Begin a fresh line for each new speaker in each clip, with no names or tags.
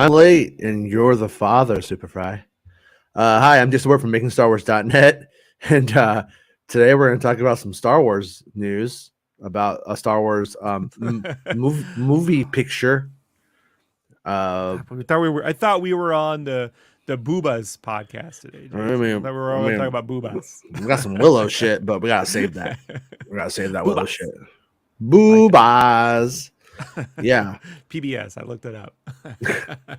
I'm late, and you're the father, Superfry. Hi, I'm just a word from MakingStarWars.net, and today we're going to talk about some Star Wars news about a Star Wars movie picture.
I thought we were on the Boobas podcast today. Jason. I mean, we were all talking about Boobas.
We got some Willow shit, but we gotta save that. We gotta save that Willow shit. Boobas. Yeah.
PBS. I looked it up.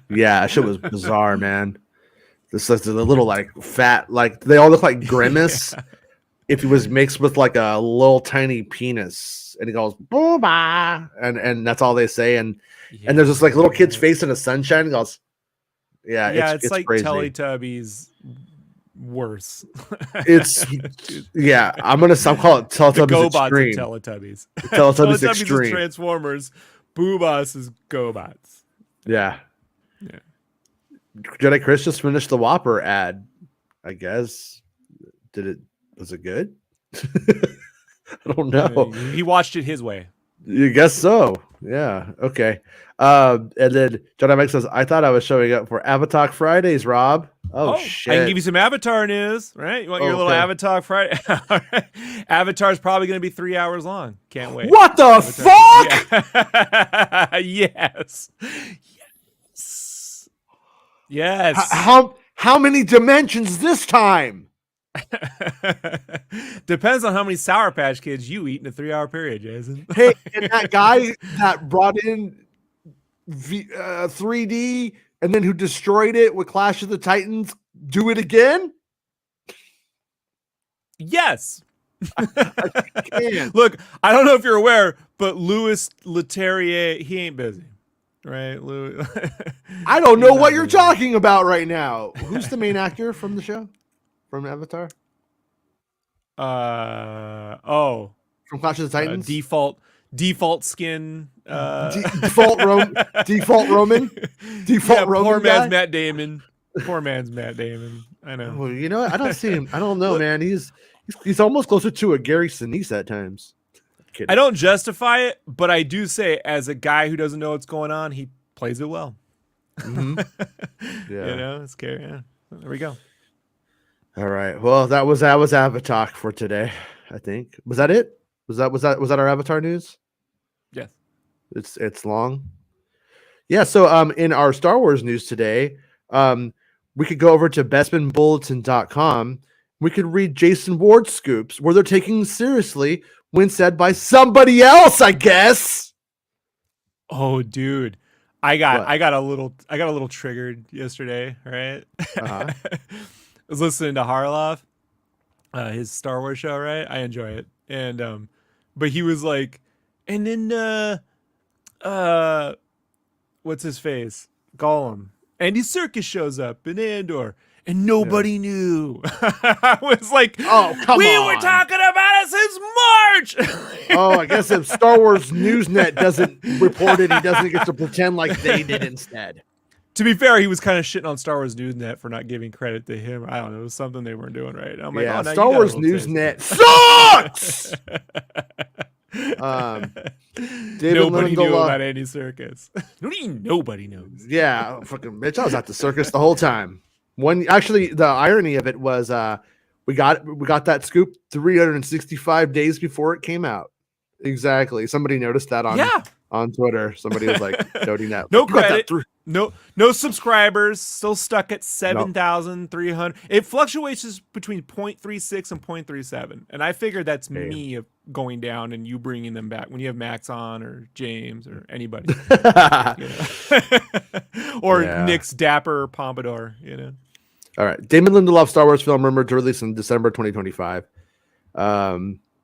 Yeah, that shit was bizarre, man. This is a little like fat, like they all look like Grimace if he was mixed with like a little tiny penis, and he goes booba, and that's all they say, and there's this like little kid's face in the sunshine. And goes, it's like crazy.
Teletubbies worse.
I'm call it Teletubbies Extreme.
Teletubbies.
Teletubbies Extreme.
Is Transformers. Boobas is GoBots.
Yeah. Jedi Chris just finished the Whopper ad. I guess. Was it good? I don't know.
He watched it his way.
You guess so. Yeah. Okay. And then Jedi Mike says, I thought I was showing up for Avatar Fridays, Rob. Oh, shit.
I can give you some Avatar news, right? You want your little Avatar Friday? Avatar's probably going to be 3 hours long. Can't wait.
What the fuck?
Yeah. Yes. Yes.
How many dimensions this time?
Depends on how many Sour Patch Kids you eat in a 3-hour period, Jason.
Hey, and that guy that brought in 3D and then who destroyed it with Clash of the Titans, do it again?
Yes.
I can.
Look, I don't know if you're aware, but Louis Leterrier, he ain't busy. Right, Louis.
I don't know what you're talking about right now. Who's the main actor from the show? From Avatar?
From
Clash of the Titans?
Default skin.
Default Roman. Default Roman.
Poor man's Matt Damon. Poor man's Matt Damon. I know.
Well, you know what? I don't see him. I don't know, man. He's almost closer to a Gary Sinise at times.
I don't justify it, but I do say, as a guy who doesn't know what's going on, he plays it well.
Mm-hmm. Yeah.
It's scary. Yeah. There we go.
All right. Well, that was Avatar for today. I think was that it. Was that our Avatar news?
Yes.
It's long. Yeah. So in our Star Wars news today, we could go over to bestmanbulletin.com. We could read Jason Ward's scoops where they're taking seriously when said by somebody else, I guess.
Oh, dude. I got a little triggered yesterday, right?
Uh-huh.
I was listening to Harloff, his Star Wars show, right? I enjoy it. And but he was like, and then what's his face? Gollum. Andy Serkis shows up in Andor. And nobody knew. I was like,
oh, come on.
We were talking about it since March.
I guess if Star Wars Newsnet doesn't report it, he doesn't get to pretend like they did instead.
To be fair, he was kind of shitting on Star Wars Newsnet for not giving credit to him. I don't know. It was something they weren't doing right. I'm like,
Star Wars Newsnet sucks!
Nobody knew about Andy Serkis. Nobody knows.
Yeah, fucking bitch. I was at the circus the whole time. Actually, the irony of it was we got that scoop 365 days before it came out. Exactly. Somebody noticed that on Twitter. Somebody was like noting that.
No credit. No subscribers. Still stuck at 7,300. It fluctuates between 0.36 and 0.37. And I figured that's me going down and you bringing them back when you have Max on or James or anybody. Or Nick's dapper pompadour,
All right. Damon Lindelof Star Wars film rumored to release in December 2025.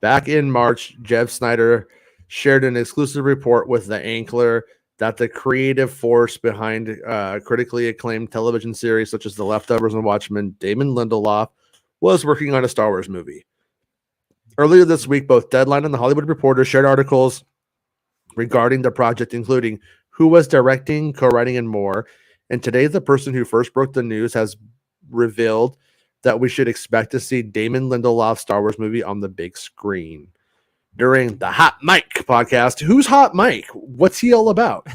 Back in March, Jeff Snyder shared an exclusive report with The Ankler that the creative force behind critically acclaimed television series such as The Leftovers and Watchmen, Damon Lindelof, was working on a Star Wars movie. Earlier this week, both Deadline and The Hollywood Reporter shared articles regarding the project, including who was directing, co-writing, and more. And today, the person who first broke the news has revealed that we should expect to see Damon Lindelof's Star Wars movie on the big screen. During the Hot Mike podcast, who's Hot Mike? What's he all about?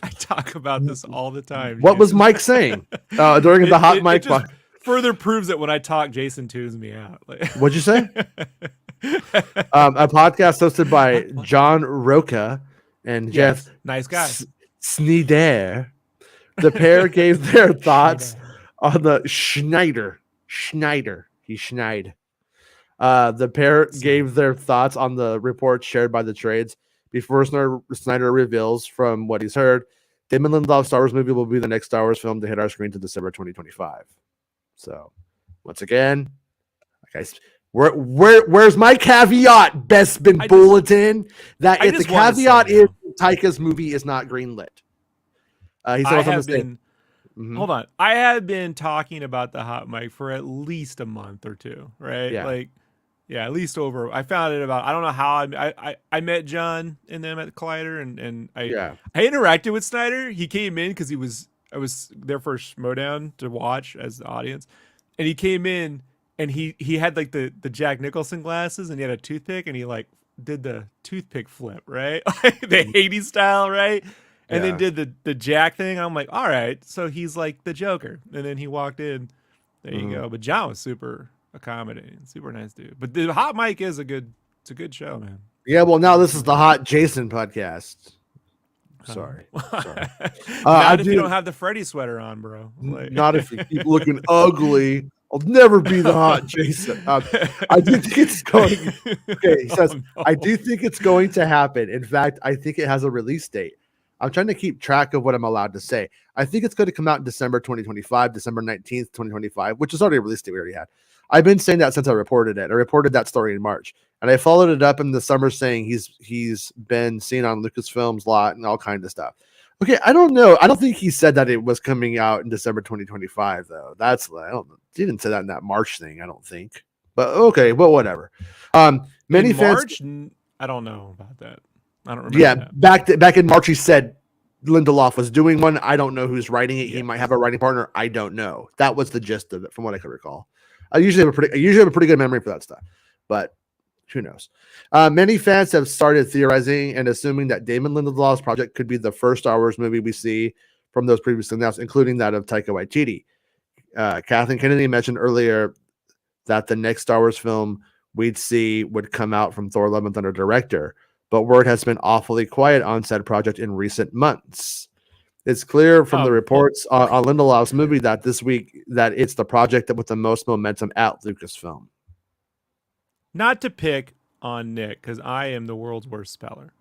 I talk about this all the time.
What was Mike saying during the Hot Mike podcast?
Further proves that when I talk, Jason tunes me out.
What'd you say? A podcast hosted by John Roca and Jeff
nice guy.
Sneeder. The pair gave their thoughts on the Schneider. He schneid. The pair gave their thoughts on the report shared by the trades. Before Snyder reveals from what he's heard, Damon Lindelof's Star Wars movie will be the next Star Wars film to hit our screens in December 2025. So, once again, guys, where's my caveat, Bespin Bulletin? That if the caveat is Taika's movie is not greenlit. He said
Hold on. I have been talking about the Hot Mic for at least a month or two, right?
Yeah.
At least over. I found it about, I don't know how I met John and them at the Collider, and I interacted with Snyder. He came in because I was there for Schmodown to watch as the audience, and he came in and he had like the Jack Nicholson glasses, and he had a toothpick, and he like did the toothpick flip, right? The 80s style, right? And then did the Jack thing. I'm like, all right, so he's like the Joker. And then he walked in. There you go. But John was super accommodating, super nice dude. But the Hot Mic is a good show, man.
Yeah, well, now this is the Hot Jason podcast. Sorry.
Not if you don't have the Freddy sweater on, bro.
Not if you keep looking ugly. I'll never be the Hot Jason. I do think it's going. Okay, he says, I do think it's going to happen. In fact, I think it has a release date. I'm trying to keep track of what I'm allowed to say. I think it's going to come out in December 2025, December 19th, 2025, which is already a release date we already had. I've been saying that since I reported it. I reported that story in March, and I followed it up in the summer saying he's been seen on Lucasfilm's lot and all kinds of stuff. Okay, I don't know. I don't think he said that it was coming out in December 2025, though. He didn't say that in that March thing, I don't think. But okay, well, whatever. Many
in
fans.
March? I don't know about that. I don't remember.
Yeah, back in March, he said Lindelof was doing one. I don't know who's writing it. He might have a writing partner. I don't know. That was the gist of it, from what I can recall. I usually have a pretty good memory for that stuff, but who knows? Many fans have started theorizing and assuming that Damon Lindelof's project could be the first Star Wars movie we see from those previously announced, including that of Taika Waititi. Kathleen Kennedy mentioned earlier that the next Star Wars film we'd see would come out from Thor: Love and Thunder director, but word has been awfully quiet on said project in recent months. It's clear from the reports on Lindelof's movie that this week that it's the project that with the most momentum at Lucasfilm.
Not to pick on Nick, because I am the world's worst speller,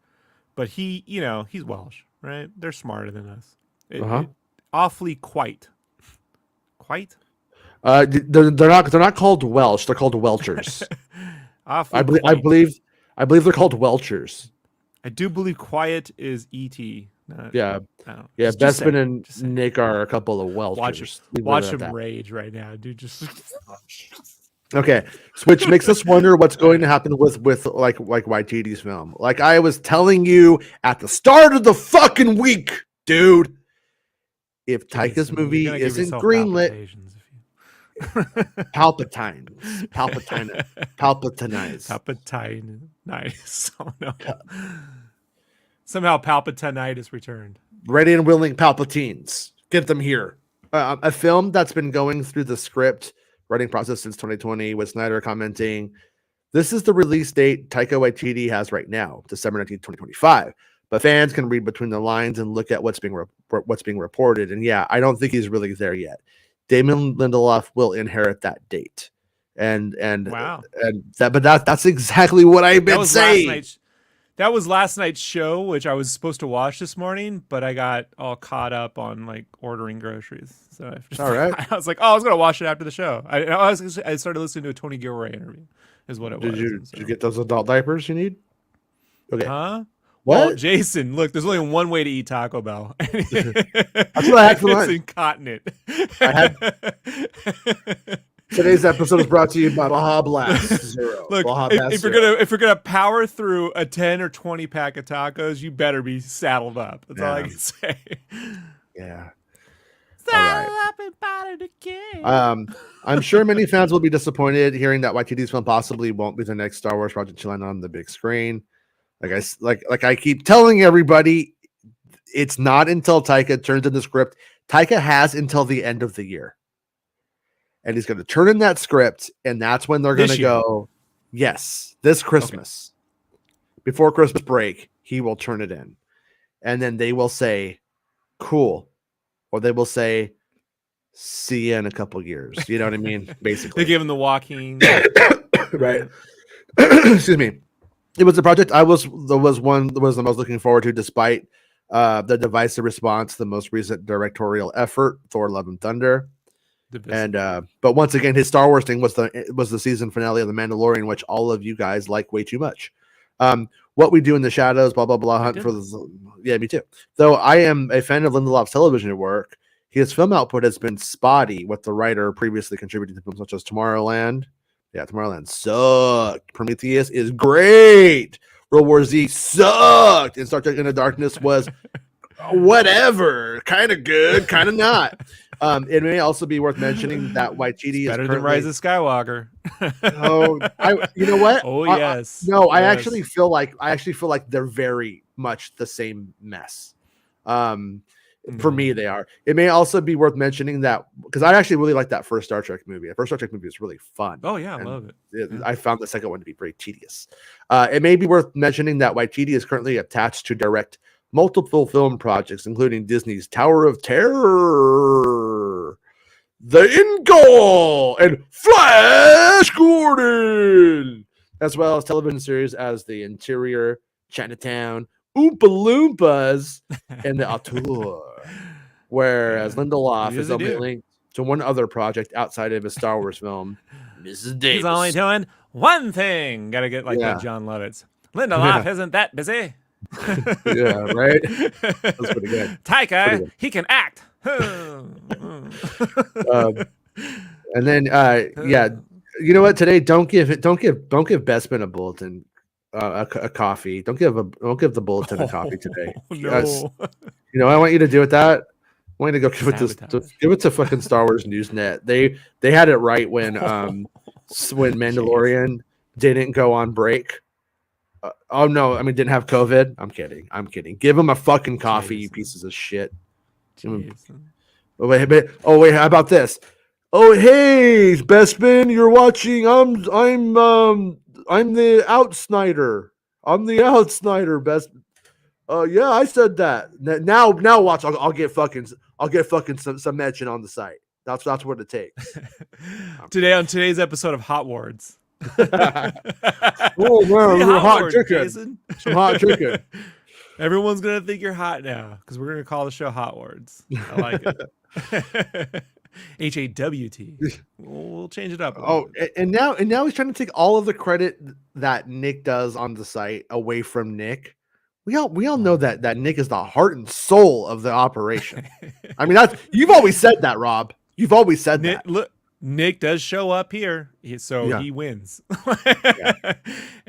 but he's Welsh, right? They're smarter than us. Awfully quite.
They're not called Welsh. They're called Welchers. I believe they're called Welchers.
I do believe quiet is E.T.
Bespin and Nick are a couple of Welchers.
Watch them rage right now, dude. Just
okay, which makes us wonder what's going to happen with like Waititi's film. Like I was telling you at the start of the fucking week, dude. If Taika's movie isn't greenlit, Palpatinize.
Oh no. Somehow Palpatinitis returned.
Ready and willing Palpatines. Get them here. A film that's been going through the script writing process since 2020, with Snyder commenting, "This is the release date Taika Waititi has right now, December 19th, 2025. But fans can read between the lines and look at what's being reported. And yeah, I don't think he's really there yet. Damon Lindelof will inherit that date." And
wow.
But that's exactly what I've been saying.
That was last night's show, which I was supposed to watch this morning, but I got all caught up on like ordering groceries. So
all right.
I was like, I was gonna watch it after the show. I started listening to a Tony Gilroy interview. Is what it was.
Did you get those adult diapers you need? Okay.
Huh?
What?
Well, Jason, look, there's only one way to eat Taco Bell.
That's what I had for lunch.
It's incontinent.
Today's episode is brought to you by Baja Blast Zero.
Look, if you're gonna power through a 10 or 20 pack of tacos, you better be saddled up. That's all I can say.
Yeah.
Saddle up and powder the king.
I'm sure many fans will be disappointed hearing that Waititi's film possibly won't be the next Star Wars project to land on the big screen. Like I keep telling everybody, it's not until Taika turns in the script. Taika has until the end of the year, and he's going to turn in that script, and that's when they're going to go, yes, this Christmas, before Christmas break, he will turn it in, and then they will say, cool, or they will say, see you in a couple years. You know what I mean? Basically,
they give him the walking.
Right. Excuse me. It was a project I was the most looking forward to, despite the divisive response to the most recent directorial effort, Thor: Love and Thunder. And but once again, his Star Wars thing was the season finale of The Mandalorian, which all of you guys like way too much. What We Do in the Shadows, blah blah blah. Hunt for the me too. Though I am a fan of Lindelof's television work, his film output has been spotty, with the writer previously contributing to films such as Tomorrowland. Yeah, Tomorrowland sucked. Prometheus is great. World War Z sucked. And Star Trek Into Darkness was whatever. Kind of good, kind of not. It may also be worth mentioning that Waititi is
better than Rise of Skywalker.
You know what?
Oh, yes.
I actually feel like they're very much the same mess. For me, they are. It may also be worth mentioning that, because I actually really like that first Star Trek movie. The first Star Trek movie is really fun.
Oh yeah, I love it.
I found the second one to be very tedious. It may be worth mentioning that Waititi is currently attached to direct multiple film projects, including Disney's Tower of Terror, The Ingal, and Flash Gordon, as well as television series as The Interior, Chinatown, Oompa Loompas, and The Auteur. Whereas Lindelof is only linked to one other project outside of his Star Wars film, Mrs. Davis.
He's only doing one thing. Gotta get like John Lovitz. Lindelof isn't that busy.
Yeah, right? That's pretty good.
Taika, he can act.
And then you know what? Today, don't give Bestman a bulletin, a coffee. Don't give the bulletin a coffee today.
No.
You know what I want you to do with that? I want you to go give it to fucking Star Wars Newsnet. They had it right when Mandalorian didn't go on break. Oh no, I mean didn't have COVID. I'm kidding. Give him a fucking coffee, you pieces of shit. Oh wait, how about this? Oh hey, Bestman, you're watching. I'm the Out Snyder. I'm the Out Snyder, Best. Yeah, I said that. Now watch. I'll get fucking some mention on the site. That's what it takes.
Today on today's episode of Hot Words.
Oh man, hot chicken. Some hot chicken.
Everyone's gonna think you're hot now because we're gonna call the show Hot Words. I like it. HAWT. We'll change it up.
And now he's trying to take all of the credit that Nick does on the site away from Nick. We all know that Nick is the heart and soul of the operation. I mean, you've always said that, Rob. You've always said that.
Look, Nick does show up here, so he wins.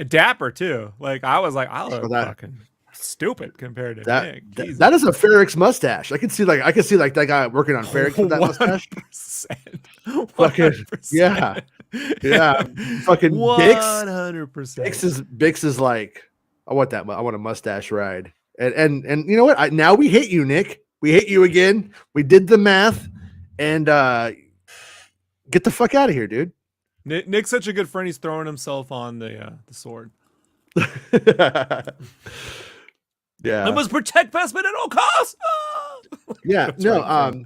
Dapper too. Like I was like, I look fucking stupid compared to Nick.
That is a Ferrix mustache. I can see that guy working on Ferrix with that mustache.
100%.
Fucking yeah. Fucking
100%.
Bix is like, I want a mustache ride. And you know what? Now we hate you, Nick. We hate you again. We did the math, and get the fuck out of here, dude.
Nick's such a good friend. He's throwing himself on the sword.
Yeah,
I must protect Bestman at all costs.
Yeah, no.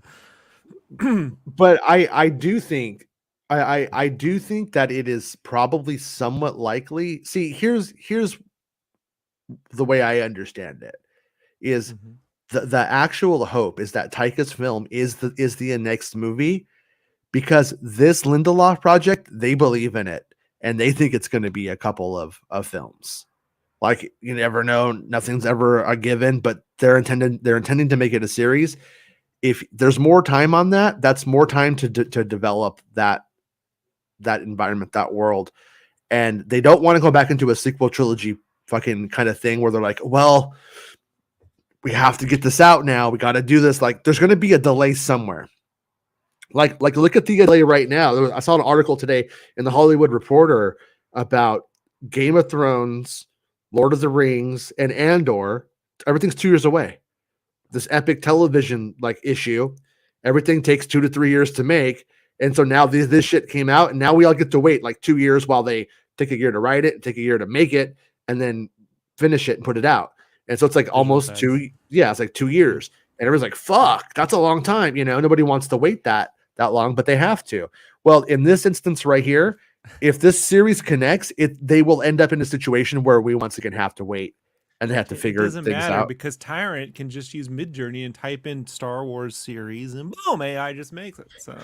But I do think I do think that it is probably somewhat likely. See, here's the way I understand it is the actual hope is that Taika's film is the next movie, because this Lindelof project, they believe in it and they think it's going to be a couple of films. Like, you never know, nothing's ever a given, but they're intending to make it a series. If there's more time on that, that's more time to develop that environment, that world. And they don't want to go back into a sequel trilogy fucking kind of thing where they're like, well, we have to get this out now. We got to do this. Like, there's going to be a delay somewhere. Like look at the delay right now. I saw an article today in the Hollywood Reporter about Game of Thrones, Lord of the Rings, and Andor. Everything's 2 years away. This epic television like issue, everything takes 2 to 3 years to make, and so now this shit came out, and now we all get to wait like 2 years while they take a year to write it, take a year to make it, and then finish it and put it out. And so it's like almost
effects.
2. Yeah, it's like 2 years, and everyone's like, "Fuck, that's a long time." Nobody wants to wait that long, but they have to. Well, in this instance right here, if this series connects, they will end up in a situation where we once again have to wait. And they have to figure things out. It doesn't matter
because Tyrant can just use Midjourney and type in Star Wars series, and boom, AI just makes it. So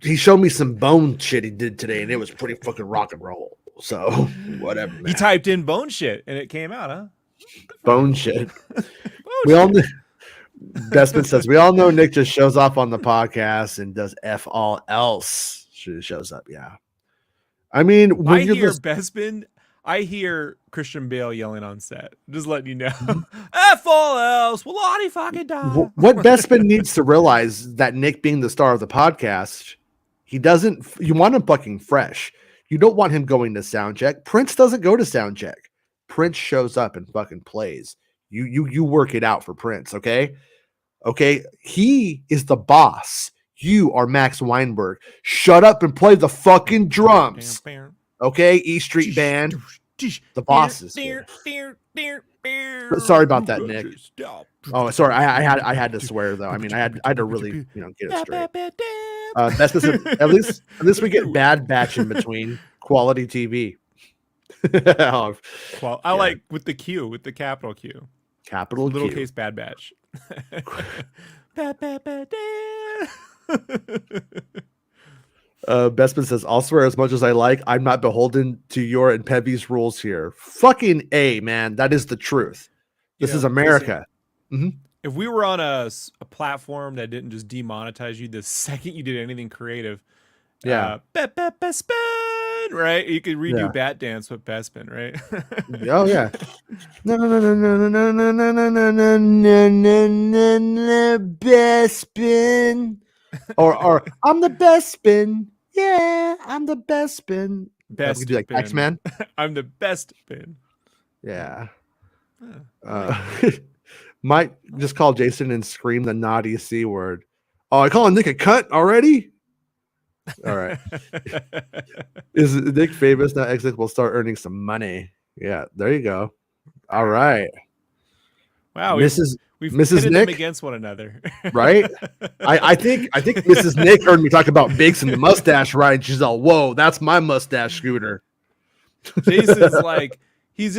he showed me some bone shit he did today, and it was pretty fucking rock and roll. So whatever. Man.
He typed in bone shit, and it came out, huh?
Bone shit. All know. Bestman says we all know Nick just shows up on the podcast and does f all else. She shows up, yeah. I mean, when
Bestman. I hear Christian Bale yelling on set. Just letting you know. F all else. Will Lottie fucking die?
What Bestman needs to realize that Nick being the star of the podcast, you want him fucking fresh. You don't want him going to sound check. Prince doesn't go to sound check. Prince shows up and fucking plays. You work it out for Prince, okay? Okay? He is the boss. You are Max Weinberg. Shut up and play the fucking drums. Okay, E Street Band. The bosses. Sorry about that, Nick. Oh, sorry. I had to swear though. I mean, I had to really get it straight. That's at least we get Bad Batch in between. Quality TV.
I like with the Q, with the capital Q.
Capital
Little
Q.
case Bad Batch.
Bestman says, I'll swear as much as I like. I'm not beholden to your and Pevy's rules here. Fucking A, man. That is the truth. This is America.
If we were on a platform that didn't just demonetize you the second you did anything creative, Bestman, right? You could redo Bat Dance with Bestman, right?
Oh yeah. No, Bestman. Or I'm the best spin. Yeah, I'm the best spin.
Best
we could do like X-Men.
I'm the best spin.
Yeah. Might just call Jason and scream the naughty C word. Oh, I call Nick a cunt already? All right. Is Nick famous now? Exit will start earning some money. Yeah, there you go. All right.
Wow, we've
Mrs.
pitted
Nick
them against one another,
right? I think Mrs. Nick heard me talk about Biggs and the mustache ride. And she's all, "Whoa, that's my mustache scooter."
Jason's like he's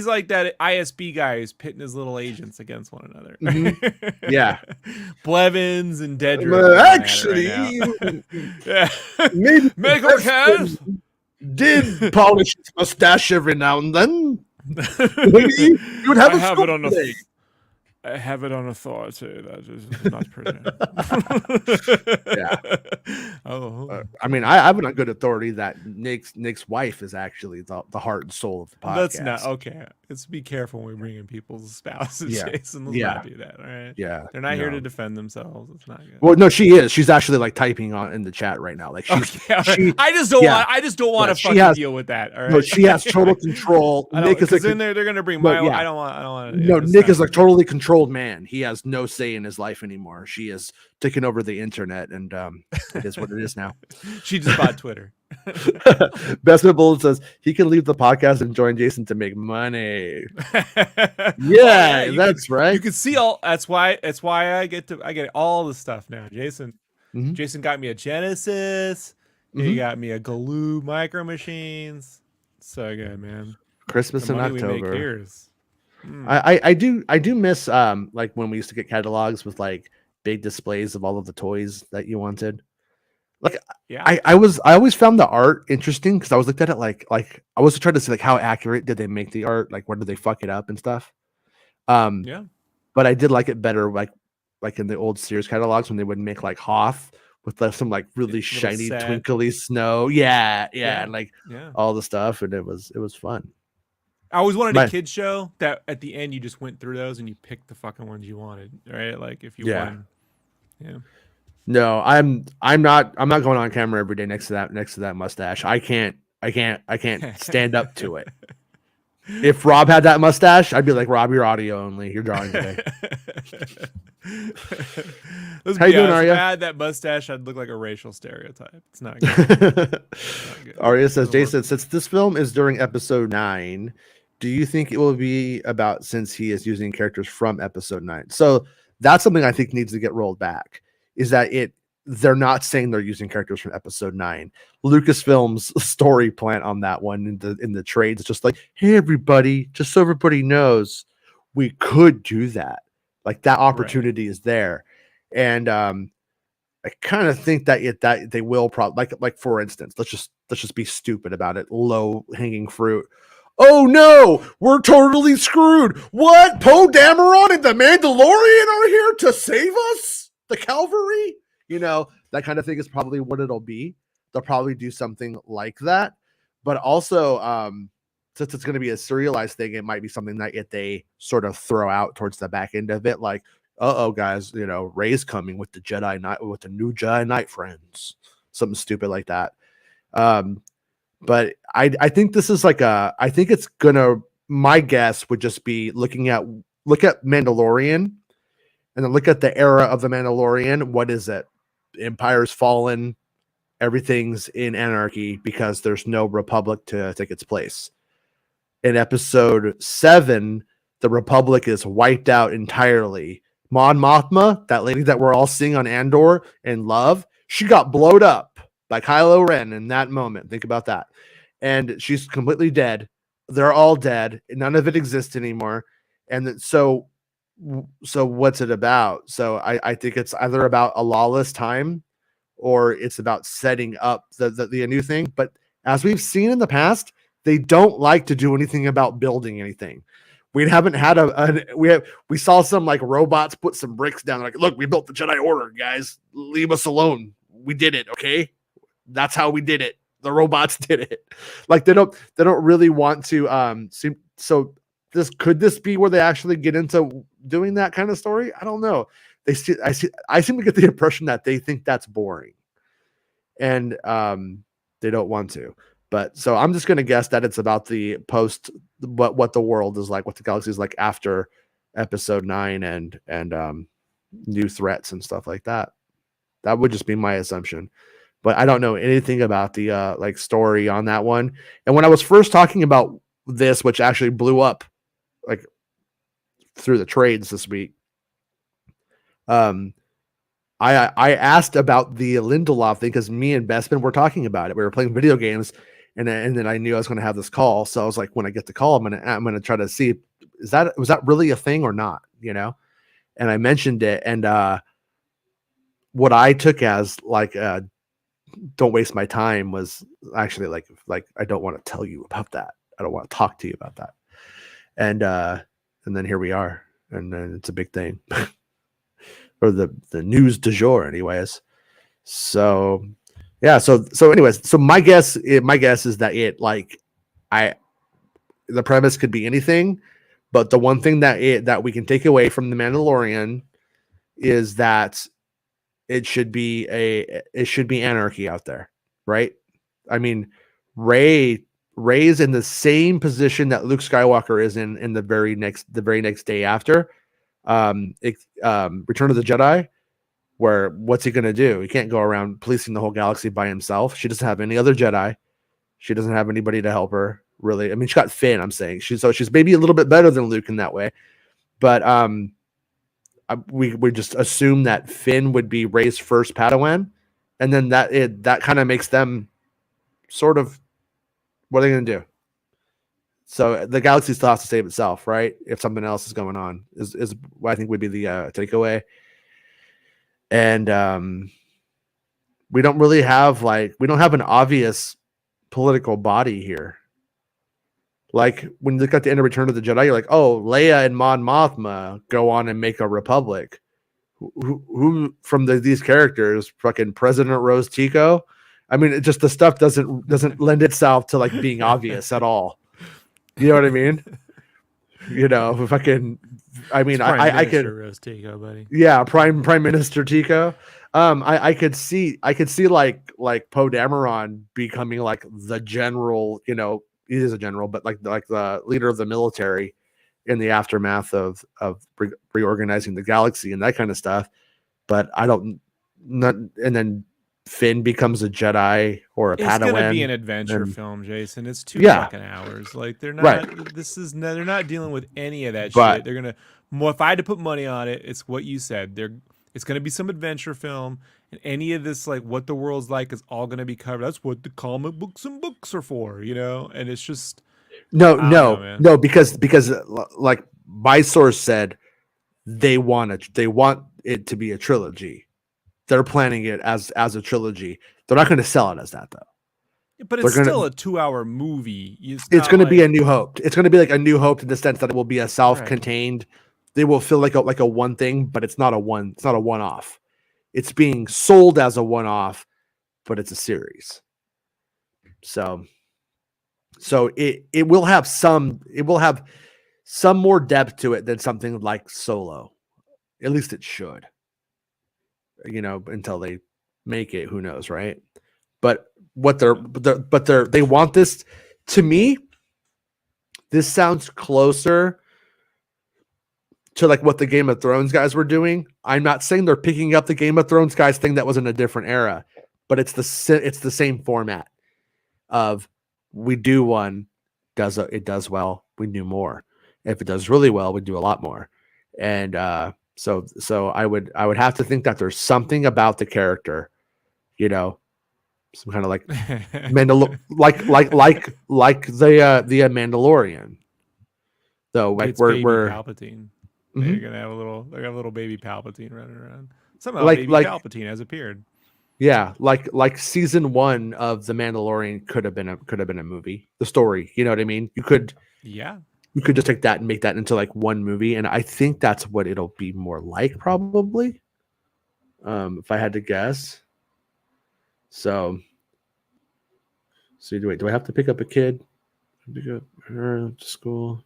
like that ISB guy who's pitting his little agents against one another.
Mm-hmm. Yeah,
Blevins and Dedrick.
Actually, maybe
Michael
did polish his mustache every now and then. You would have
I have it on authority. That is not present.
I mean, I have a good authority that Nick's wife is actually the heart and soul of the podcast.
That's not okay. Let's be careful when we bring in people's spouses, Jason. Let's not do that. All right.
Yeah.
They're not here to defend themselves. It's not good.
Well, no, she is. She's actually like typing on in the chat right now. Like
I just don't want to fucking deal with that. All right.
No, she has total control.
Nick is in there. They're gonna bring my. I don't want.
No, Nick is a totally controlled man. He has no say in his life anymore. She is taking over the internet, and it is what it is now.
She just bought Twitter.
Bestman Bullet says he can leave the podcast and join Jason to make money. Yeah, that's right.
You can see all. That's why I get all the stuff now. Jason got me a Genesis. He got me a Galoob Micro Machines. So good, man.
Christmas in October.
We make here is,
I do miss like when we used to get catalogs with like big displays of all of the toys that you wanted. Like I always found the art interesting because I was looked at it like I was trying to see like how accurate did they make the art, like where did they fuck it up and stuff. But I did like it better like in the old Sears catalogs when they would make like Hoth with like, some like really shiny twinkly snow, and like all the stuff, and it was fun.
I always wanted a kid show that at the end you just went through those and you picked the fucking ones you wanted, right? Like if you won.
No, I'm not going on camera every day next to that mustache. I can't stand up to it. If Rob had that mustache, I'd be like, Rob, you're audio only. You're drawing today.
Let's
How
be
you doing,
honest, if
Arya?
I had that mustache, I'd look like a racial stereotype. It's not good. Not good.
Arya says,
Doesn't
Jason,
work.
since this film is during episode 9, do you think it will be about since he is using characters from episode 9? So that's something I think needs to get rolled back. Is that they're not saying they're using characters from episode 9. Lucasfilm's story plan on that one in the trades, just like, hey everybody, just so everybody knows, we could do that. Like that opportunity is there. And I kind of think that they will probably like for instance, let's just be stupid about it. Low hanging fruit. Oh no, we're totally screwed. What? Poe Dameron and the Mandalorian are here to save us? The Calvary? You know, that kind of thing is probably what it'll be. They'll probably do something like that. But also, since it's going to be a serialized thing, it might be something that they sort of throw out towards the back end of it, like, uh-oh, guys, you know, Rey's coming with the Jedi Knight, with the new Jedi Knight friends, something stupid like that. But I think this is like I think it's gonna. My guess would just be look at Mandalorian, and then look at the era of the Mandalorian. What is it? Empire's fallen, everything's in anarchy because there's no Republic to take its place. In episode 7, the Republic is wiped out entirely. Mon Mothma, that lady that we're all seeing on Andor and love, she got blowed up by Kylo Ren in that moment. Think about that. And she's completely dead. They're all dead. None of it exists anymore. And so what's it about? So I think it's either about a lawless time or it's about setting up the new thing. But as we've seen in the past, they don't like to do anything about building anything. We haven't had we saw some like robots put some bricks down. Like, look, we built the Jedi Order, guys. Leave us alone. We did it. Okay. That's how we did it. The robots did it. Like they don't really want to seem so could this be where they actually get into doing that kind of story? I don't know. I seem to get the impression that they think that's boring. And they don't want to. But so I'm just going to guess that it's about the post, what the world is like, what the galaxy is like after episode 9 and new threats and stuff like that. That would just be my assumption. But I don't know anything about the like story on that one. And when I was first talking about this, which actually blew up like through the trades this week, I asked about the Lindelof thing because me and Bestman were talking about it. We were playing video games. And then I knew I was going to have this call, so I was like, when I get the call, I'm gonna try to see was that really a thing or not, you know? And I mentioned it, and what I took as like don't waste my time was actually like I don't want to tell you about that. I don't want to talk to you about that. And then here we are, and then it's a big thing, or the news du jour, anyways. So. Yeah. So anyways, so my guess is that the premise could be anything, but the one thing that we can take away from the Mandalorian is that it should be anarchy out there, right? I mean, Rey's in the same position that Luke Skywalker is in the very next day after Return of the Jedi. Where what's he going to do? He can't go around policing the whole galaxy by himself. She doesn't have any other Jedi. She doesn't have anybody to help her, really. I mean, she got Finn, I'm saying. She's maybe a little bit better than Luke in that way. But we just assume that Finn would be Rey's first Padawan. And then that kind of makes them sort of, what are they going to do? So the galaxy still has to save itself, right? If something else is going on, is what I think would be the takeaway. And we don't have an obvious political body here. Like when you look at the end of Return of the Jedi, you're like, oh, Leia and Mon Mothma go on and make a republic. Who from these characters? Fucking President Rose Tico. I mean, it just the stuff doesn't lend itself to like being obvious at all. You know what I mean? You know, if I can, I mean,
It's Prime
I
Minister
could,
roast Taco, buddy.
yeah, Prime Minister Tico. I could see like Poe Dameron becoming like the general. You know, he is a general, but like the leader of the military in the aftermath of reorganizing the galaxy and that kind of stuff. But I don't not, and then Finn becomes a Jedi or a
It's gonna be
Padawan,
an adventure
and
film, Jason. It's 2
yeah,
fucking hours. Like they're
right.
not. They're not dealing with any of that
But
shit. They're gonna. Well, if I had to put money on it, it's what you said. It's gonna be some adventure film, and any of this like what the world's like is all gonna be covered. That's what the comic books and books are for, you know. And it's just I don't know, man.
no, because like my source said, they want it to be a trilogy. They're planning it as a trilogy. They're not going to sell it as that though.
But
They're
it's
gonna
still a 2 hour movie.
it's going to be a New Hope. It's going to be like a New Hope in the sense that it will be a
right.
self-contained. They will feel like a one thing, but it's not a one-off. It's being sold as a one-off, but it's a series. So it will have some more depth to it than something like Solo. At least it should. You know, until they make it, who knows, right? But they want this. To me, this sounds closer to like what the Game of Thrones guys were doing. I'm not saying they're picking up the Game of Thrones guys thing that was in a different era, but it's the same format of we do one, it does well, we do more. If it does really well, we do a lot more. And so I would have to think that there's something about the character, you know, some kind of like like the Mandalorian. Though like
it's
we're
baby Palpatine.
Mhm.
They're gonna have a little baby Palpatine running around. Somehow
like
baby
like
Palpatine has appeared.
yeah, like season 1 of the Mandalorian could have been a movie. The story, you know what I mean? You could just take that and make that into like one movie, and I think that's what it'll be more like, probably. If I had to guess. So do I have to pick up a kid? Pick up her to school.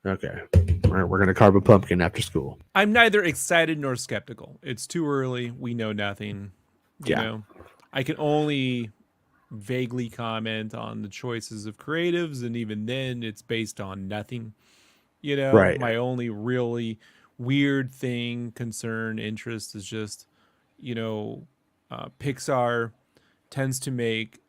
Okay. We're gonna carve a pumpkin after school.
I'm neither excited nor skeptical. It's too early. We know nothing. You know, I can only vaguely comment on the choices of creatives, and even then, it's based on nothing. You know,
Right.
my only really weird thing, concern, interest is just, you know, Pixar tends to make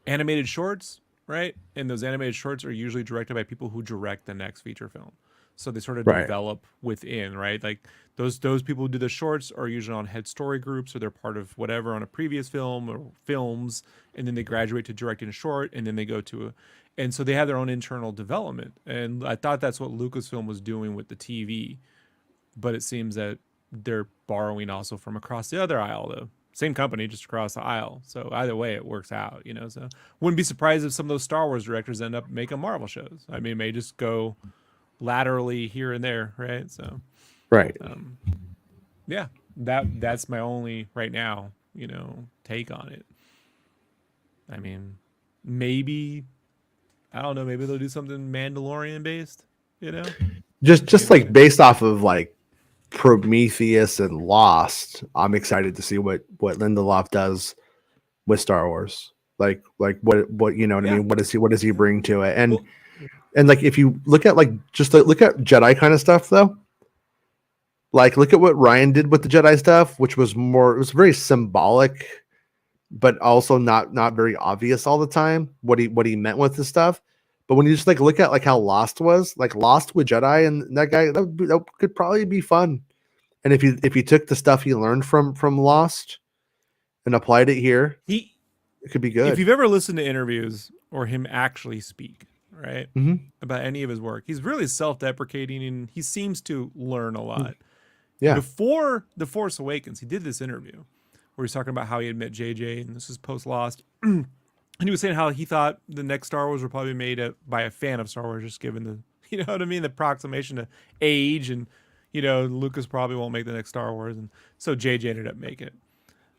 animated shorts, right? And those animated shorts are usually directed by people who direct the next feature film. So they sort of develop within, right? Like those people who do the shorts are usually on head story groups, or they're part of whatever on a previous film or films, and then they graduate to directing a short, and then they go to and so they have their own internal development. And I thought that's what Lucasfilm was doing with the TV, but it seems that they're borrowing also from across the other aisle, though. Same company, just across the aisle. So either way, it works out, you know. So wouldn't be surprised if some of those Star Wars directors end up making Marvel shows. I mean, it may just go laterally here and there, right? So,
right.
Yeah, that's my only right now, you know, take on it. I mean, maybe I don't know. Maybe they'll do something Mandalorian based, you know.
Just like based off of like Prometheus and Lost, I'm excited to see what Lindelof does with Star Wars. Like what you know what I mean? What does he bring to it? And like if you look at like just look at Jedi kind of stuff though. Like look at what Ryan did with the Jedi stuff, which was it was very symbolic, but also not very obvious all the time what he meant with this stuff. But when you just like look at like how Lost was, like Lost with Jedi and that guy, that could probably be fun. And if you took the stuff he learned from Lost and applied it here, it could be good.
If you've ever listened to interviews or him actually speak, right, about any of his work, he's really self-deprecating, and he seems to learn a lot.
Yeah.
Before The Force Awakens, he did this interview where he's talking about how he had met JJ, and this is post-Lost. And he was saying how he thought the next Star Wars would probably be made by a fan of Star Wars, just given the, you know what I mean, the approximation to age, and, you know, Lucas probably won't make the next Star Wars. And so JJ ended up making it.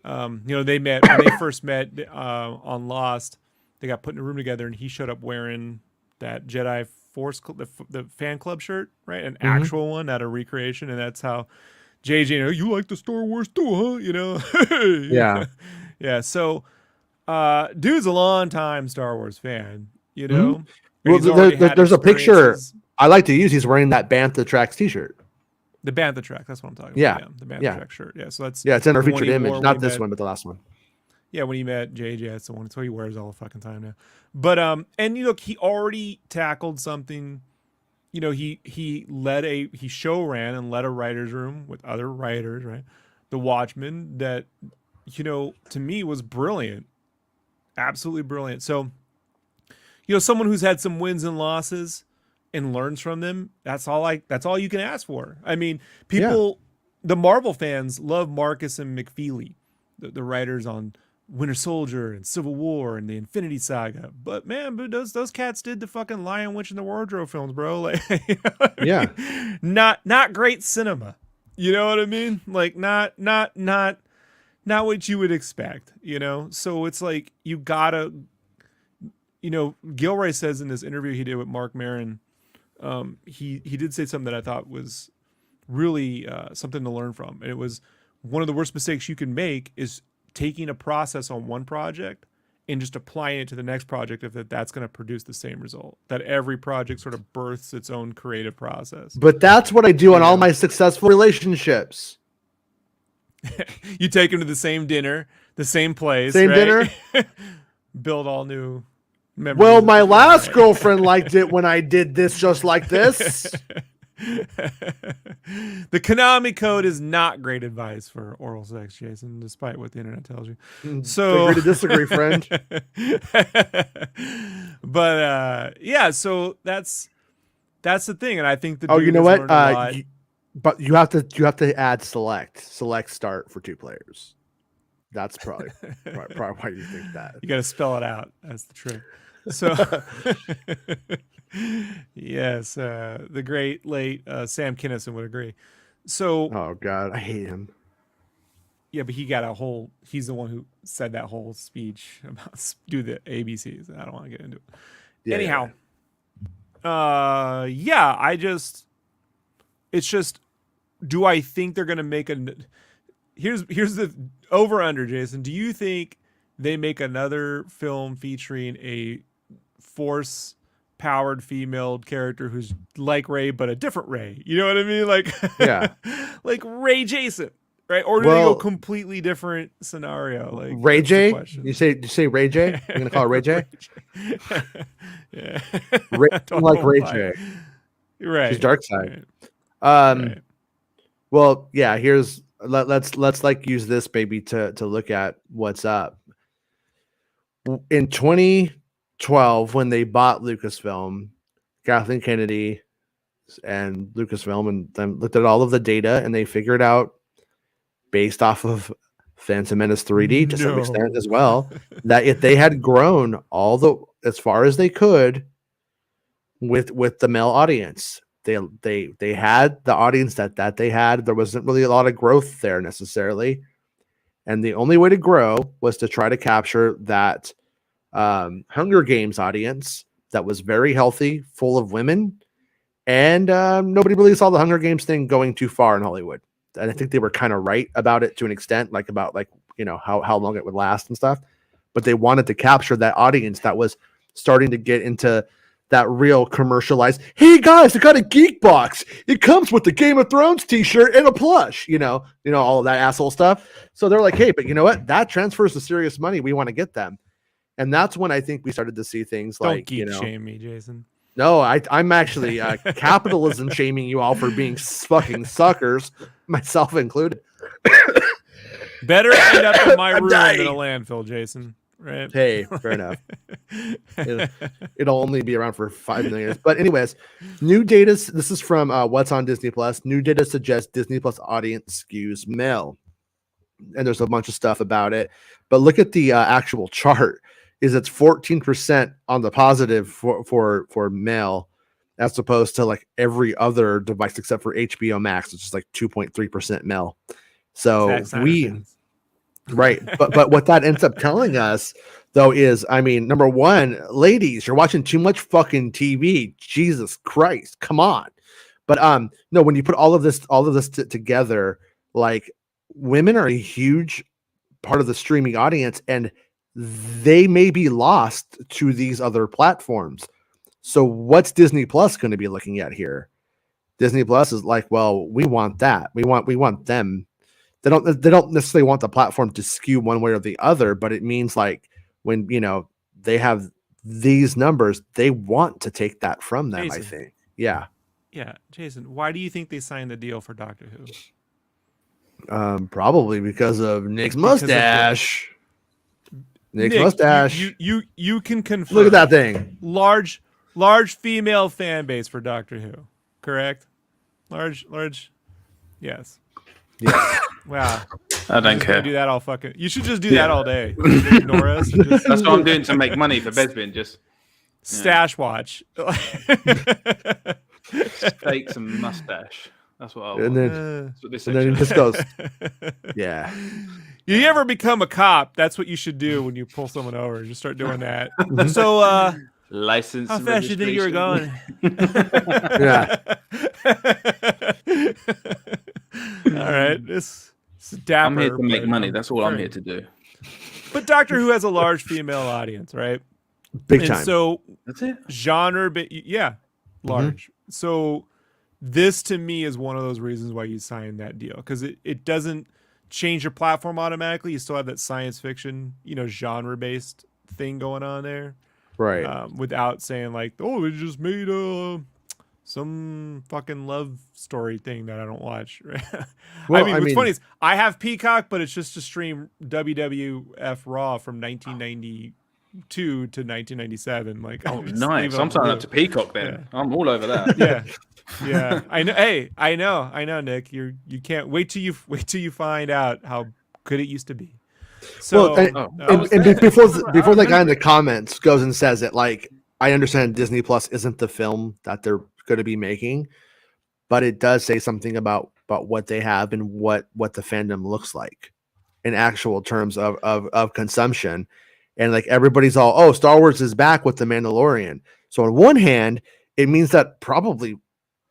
You know, when they first met on Lost, they got put in a room together, and he showed up wearing that Jedi the fan club shirt, right? An actual one, not a recreation, and that's how JJ, you like the Star Wars too, huh?
Yeah.
Yeah. So, dude's a long time Star Wars fan,
Well,
He's already had
there's a picture
experiences.
I like to use. He's wearing that Bantha Tracks t-shirt.
The Bantha Track, that's what I'm talking
Yeah.
about. Yeah, the Bantha Track shirt. Yeah, so that's
it's in our
the one
featured
he
image,
wore
not
when he
this one, but the last one.
Yeah, when he met JJ, that's the one. So he wears all the fucking time now. But and look, he already tackled something. He show ran and led a writer's room with other writers, right? The Watchmen, that to me was brilliant, absolutely brilliant. So someone who's had some wins and losses and learns from them, that's all you can ask for. I mean, the Marvel fans love Marcus and McFeely, the writers on Winter Soldier and Civil War and the Infinity Saga. But man, those cats did the fucking Lion, Witch, and the Wardrobe films, bro. Like, not great cinema. You know what I mean? Like, not what you would expect. So it's like you gotta. Gilroy says in this interview he did with Mark Maron, he did say something that I thought was really something to learn from, and it was one of the worst mistakes you can make is taking a process on one project and just applying it to the next project if that's going to produce the same result. That every project sort of births its own creative process.
But that's what I do on all my successful relationships.
You take them to the same dinner, the same place,
same
right?
dinner,
build all new memories.
Well, my last girlfriend liked it when I did this just like this.
The Konami code is not great advice for oral sex, Jason, despite what the internet tells you. So
agree to disagree, friend.
But so that's the thing, and I think the
you know what? But you have to add select start for 2 players. That's probably why you think that.
You got to spell it out. That's the trick. So, yes, the great late Sam Kinison would agree. So,
oh God, I hate him.
Yeah, but he's the one who said that whole speech about do the ABCs. I don't want to get into it. Yeah, anyhow, it's just, do I think they're going to make here's the over under, Jason. Do you think they make another film featuring a Force powered female character who's like Rey but a different Rey? You know what I mean? Like, like Ray Jason, right? Or do they go completely different scenario? Like
Ray J? You say Ray J? You're gonna call her Ray J?
Yeah,
like Ray J.
Right.
She's dark side. Right. Well, yeah. Let's like use this baby to look at what's up. In 2012, when they bought Lucasfilm, Kathleen Kennedy and Lucasfilm and them looked at all of the data, and they figured out, based off of Phantom Menace 3D to some extent as well, that if they had grown as far as they could with the male audience, they had the audience that they had. There wasn't really a lot of growth there necessarily, and the only way to grow was to try to capture that Hunger Games audience that was very healthy, full of women, and nobody really saw the Hunger Games thing going too far in Hollywood. And I think they were kind of right about it to an extent, about how long it would last and stuff. But they wanted to capture that audience that was starting to get into that real commercialized, hey guys, I got a geek box. It comes with the Game of Thrones t-shirt and a plush, all of that asshole stuff. So they're like, hey, but you know what? That transfers to serious money. We want to get them. And that's when I think we started to see things like,
don't geek shame me, Jason.
No, I'm actually capitalism shaming you all for being fucking suckers, myself included.
Better end up in my room than a landfill, Jason. Right?
Hey, fair enough. It'll only be around for 5 million years. But anyways, new data. This is from What's on Disney Plus. New data suggests Disney Plus audience skews male, and there's a bunch of stuff about it. But look at the actual chart. It's 14% on the positive for male, as opposed to like every other device except for HBO Max, which is like 2.3% male. So Right. But what that ends up telling us though is, I mean, number one, ladies, you're watching too much fucking TV. Jesus Christ. Come on. But no, when you put all of this together, like women are a huge part of the streaming audience and they may be lost to these other platforms. So what's Disney Plus going to be looking at here? Disney Plus is like, well, we want that. We want them. They don't necessarily want the platform to skew one way or the other, but it means like when, you know, they have these numbers, they want to take that from them,
Jason.
I think. Yeah.
Yeah. Jason, why do you think they signed the deal for Doctor Who?
Probably because of Nick's mustache. Nick's
Nick,
mustache.
You can confirm.
Look at that thing.
Large female fan base for Doctor Who. Correct? Large. Yes.
Yes.
Wow.
I don't care.
Do that all fucking. You should just do that all day. Just ignore us. And just
That's what I'm doing to make money for Besbin. Just
stash watch.
fake some mustache. That's what I want.
And then,
That's what this
and then it just goes, yeah.
You ever become a cop? That's what you should do when you pull someone over. Just start doing that. So,
license.
how fast you think you were going?
Yeah.
All right, this is dapper.
I'm here to make
but
money. That's all I'm here to do.
But Doctor Who has a large female audience, right?
Big
And
time.
so
That's it.
genre, yeah, large. So this to me is one of those reasons why you signed that deal, because it doesn't change your platform automatically. You still have that science fiction, you know, genre based thing going on there,
Right.
without saying like, oh, they just made some fucking love story thing that I don't watch. Right?
Well,
I mean, what's funny is I have Peacock, but it's just to stream WWF Raw from 1992 to 1997. Like,
Oh, nice. I'm signing up to Peacock then.
Yeah.
I'm all over that.
Yeah. I know. Hey, I know, Nick. You can't wait till you find out how good it used to be. So,
and before the guy in the comments goes and says it, like, I understand Disney Plus isn't the film that they're going to be making, but it does say something about what they have and what the fandom looks like in actual terms of consumption. And like everybody's all, oh, Star Wars is back with the Mandalorian. So on one hand, it means that probably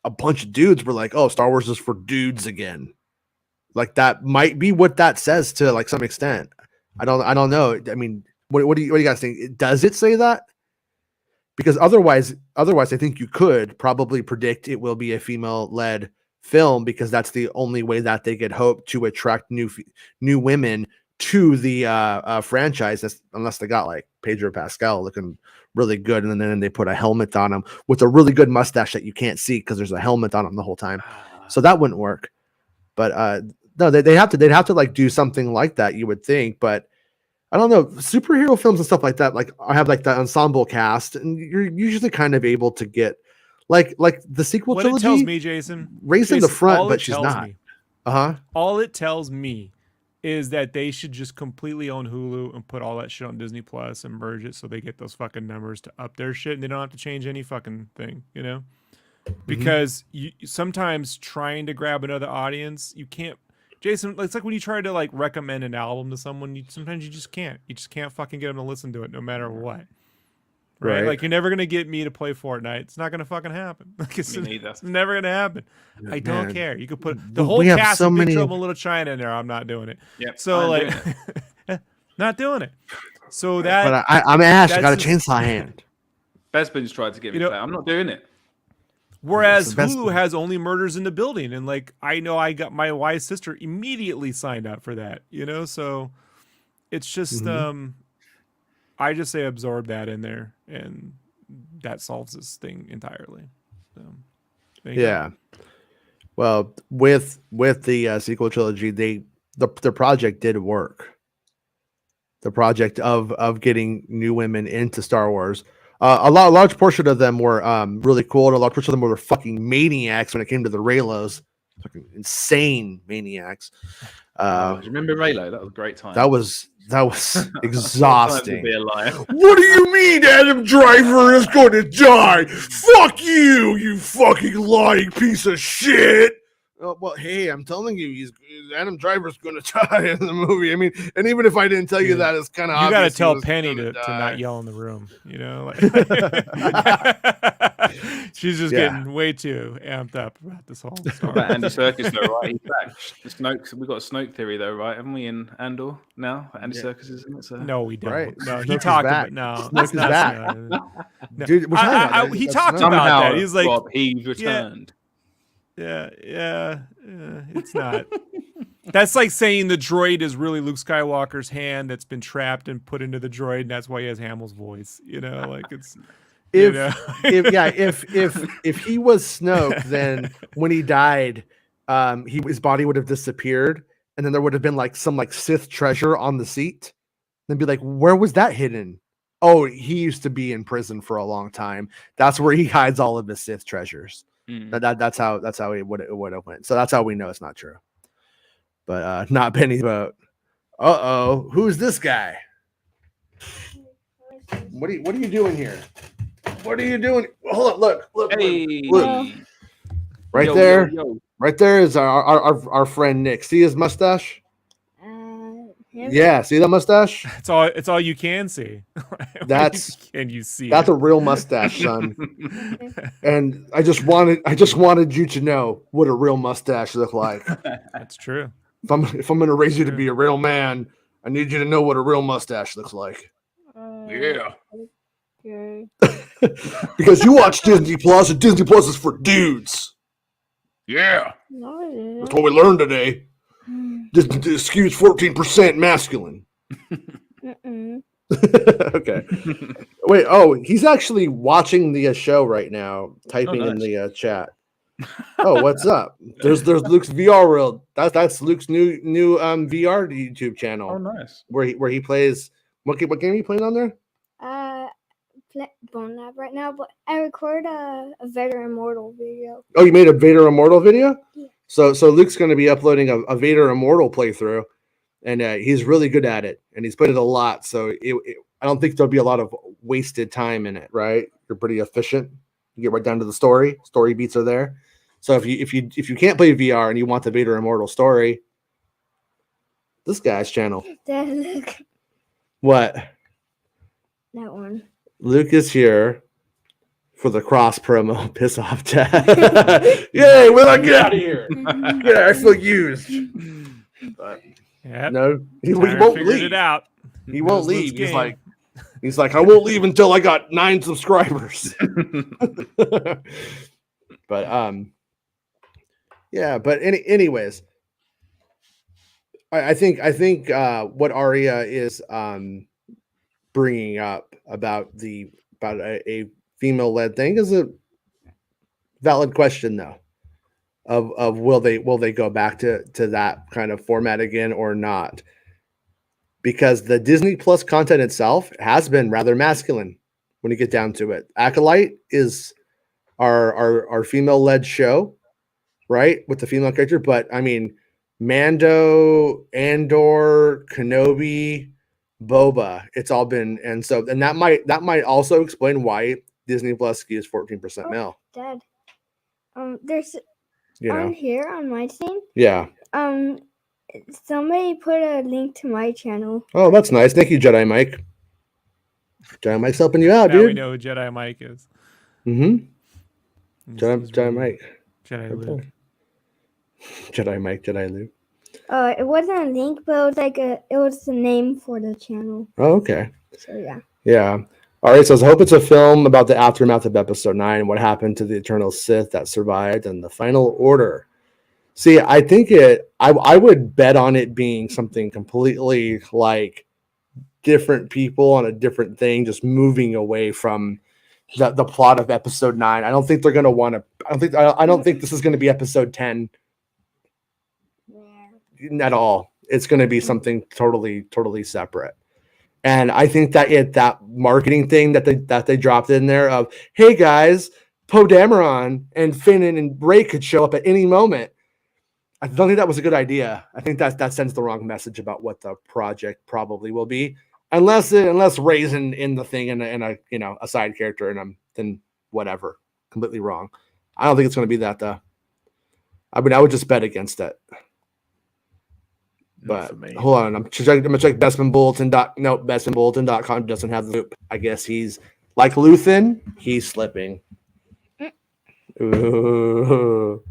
a bunch of dudes were like, oh, Star Wars is for dudes again. Like that might be what that says to like some extent. I don't know. I mean, what do you guys think? Does it say that? Because otherwise, I think you could probably predict it will be a female-led film, because that's the only way that they could hope to attract new women to the franchise, unless they got like Pedro Pascal looking really good, and then they put a helmet on him with a really good mustache that you can't see because there's a helmet on him the whole time. So that wouldn't work. But no, they'd have to like do something like that, you would think. But I don't know, superhero films and stuff like that, like I have like the ensemble cast, and you're usually kind of able to get like the sequel
what
trilogy.
It tells me, Jason,
Ray's in the front, but she's not.
All it tells me is that they should just completely own Hulu and put all that shit on Disney Plus and merge it so they get those fucking numbers to up their shit and they don't have to change any fucking thing, you know? Because you sometimes trying to grab another audience, you can't. Jason, it's like when you try to like recommend an album to someone, sometimes you just can't. You just can't fucking get them to listen to it no matter what. Right? Like you're never gonna get me to play Fortnite. It's not gonna fucking happen. Like it's never gonna happen.
Yeah,
I don't care. You could put the whole cast of Big Trouble in Little China in there. I'm not doing it.
Yep,
so like, not doing it. So that.
But I'm Ash. I got a chainsaw hand.
Bespin's tried to get me. I'm not doing it.
Whereas Hulu has only Murders in the Building, and like I know I got my wife's sister immediately signed up for that. You know, so it's just I just say absorb that in there, and that solves this thing entirely. So,
yeah. Well, with the sequel trilogy, the project did work. The project of getting new women into Star Wars, a large portion of them were really cool, and a large portion of them were fucking maniacs when it came to the Raylos, fucking insane maniacs.
Remember Raylo? That was a great time.
That was exhausting.
What do you mean Adam Driver is going to die? Fuck you, you fucking lying piece of shit.
Oh, well, hey, I'm telling you, Adam Driver's going to die in the movie. I mean, and even if I didn't tell you that, it's kind of
you got to
obvious.
tell Penny to not yell in the room. You know, she's just getting way too amped up about this whole story.
About Andy Serkis, though, right? He's back. Snoke. We got a Snoke theory, though, right? Haven't we in Andor now? Andy Serkis is in it. So.
No, we don't.
Right.
No, he
Snoke is
talked
back.
about
Snoke is back.
No.
Dude, we're talking about that.
he
That's
talked
Snoke.
about that. He's like,
Rob, he returned.
Yeah, it's not. That's like saying the droid is really Luke Skywalker's hand that's been trapped and put into the droid, and that's why he has Hamill's voice. You know, like it's.
If he was Snoke, then when he died, his body would have disappeared, and then there would have been like some Sith treasure on the seat. Then be like, where was that hidden? Oh, he used to be in prison for a long time. That's where he hides all of his Sith treasures. That's how it would have went. So that's how we know it's not true. But not Penny's vote. Who's this guy? What are you doing here? What are you doing? Hold on, look.
Hey.
Look. Right there. Right there is our friend Nick. See his mustache? Yeah, see that mustache?
It's all you can see. Can you see?
That's a real mustache, son. And I just wanted you to know what a real mustache looked like.
That's true.
If I'm going to raise you to be a real man, I need you to know what a real mustache looks like.
Yeah.
Okay.
Because you watch Disney Plus, and Disney Plus is for dudes. Yeah.
No, it isn't.
That's what we learned today. This skews 14% masculine. Okay. Wait. Oh, he's actually watching the show right now. Typing in the chat. Oh, what's up? There's Luke's VR world. That's Luke's new VR YouTube channel.
Oh, nice.
Where he plays. What game are you playing on there?
Bone Lab right now, but I record a Vader Immortal video.
Oh, you made a Vader Immortal video?
Yeah.
So Luke's going to be uploading a Vader Immortal playthrough, and he's really good at it, and he's played it a lot. So I don't think there'll be a lot of wasted time in it, right? You're pretty efficient. You get right down to the story. Story beats are there. So if you can't play VR and you want the Vader Immortal story, this guy's channel.
Dad, look.
What?
That one.
Luke is here for the cross promo. Piss off, Dad. Yay, get out of here. Yeah, I feel used. But no, he won't leave.
It out.
He won't leave. He's like, I won't leave until I got 9 subscribers. But yeah. But anyways, I think what Arya is bringing up about a female-led thing is a valid question, though. Of will they go back to that kind of format again or not? Because the Disney Plus content itself has been rather masculine when you get down to it. Acolyte is our female-led show, right, with the female character. But I mean, Mando, Andor, Kenobi, Boba, it's all been, and that might also explain why Disney Plus is 14% male.
Dad, there's on here on my thing.
Yeah.
Somebody put a link to my channel.
Oh, that's nice. Thank you, Jedi Mike. Jedi Mike's helping you out,
now
dude.
We know who Jedi Mike is.
Jedi Mike.
Jedi Luke.
Jedi Mike, Jedi Luke.
It wasn't a link, but it was the name for the channel.
Oh, okay.
So yeah. Yeah.
All right. So I hope it's a film about the aftermath of Episode 9 and what happened to the Eternal Sith that survived and the Final Order. See, I think I would bet on it being something completely like different people on a different thing, just moving away from the plot of Episode 9. I don't think they're going to want to. I don't think this is going to be Episode 10 at all. It's going to be something totally separate. And I think that marketing thing that they dropped in there of, hey guys, Poe Dameron and Finn and Rey could show up at any moment. I don't think that was a good idea. I think that sends the wrong message about what the project probably will be, unless Rey's in the thing and a side character, and then whatever, completely wrong. I don't think it's going to be that though. I mean, I would just bet against it.
Not for
But
me.
hold on, I'm gonna check Bestman Bulletin. No, BestmanBulletin.com doesn't have the loop. I guess he's like Luthen. He's slipping. Ooh.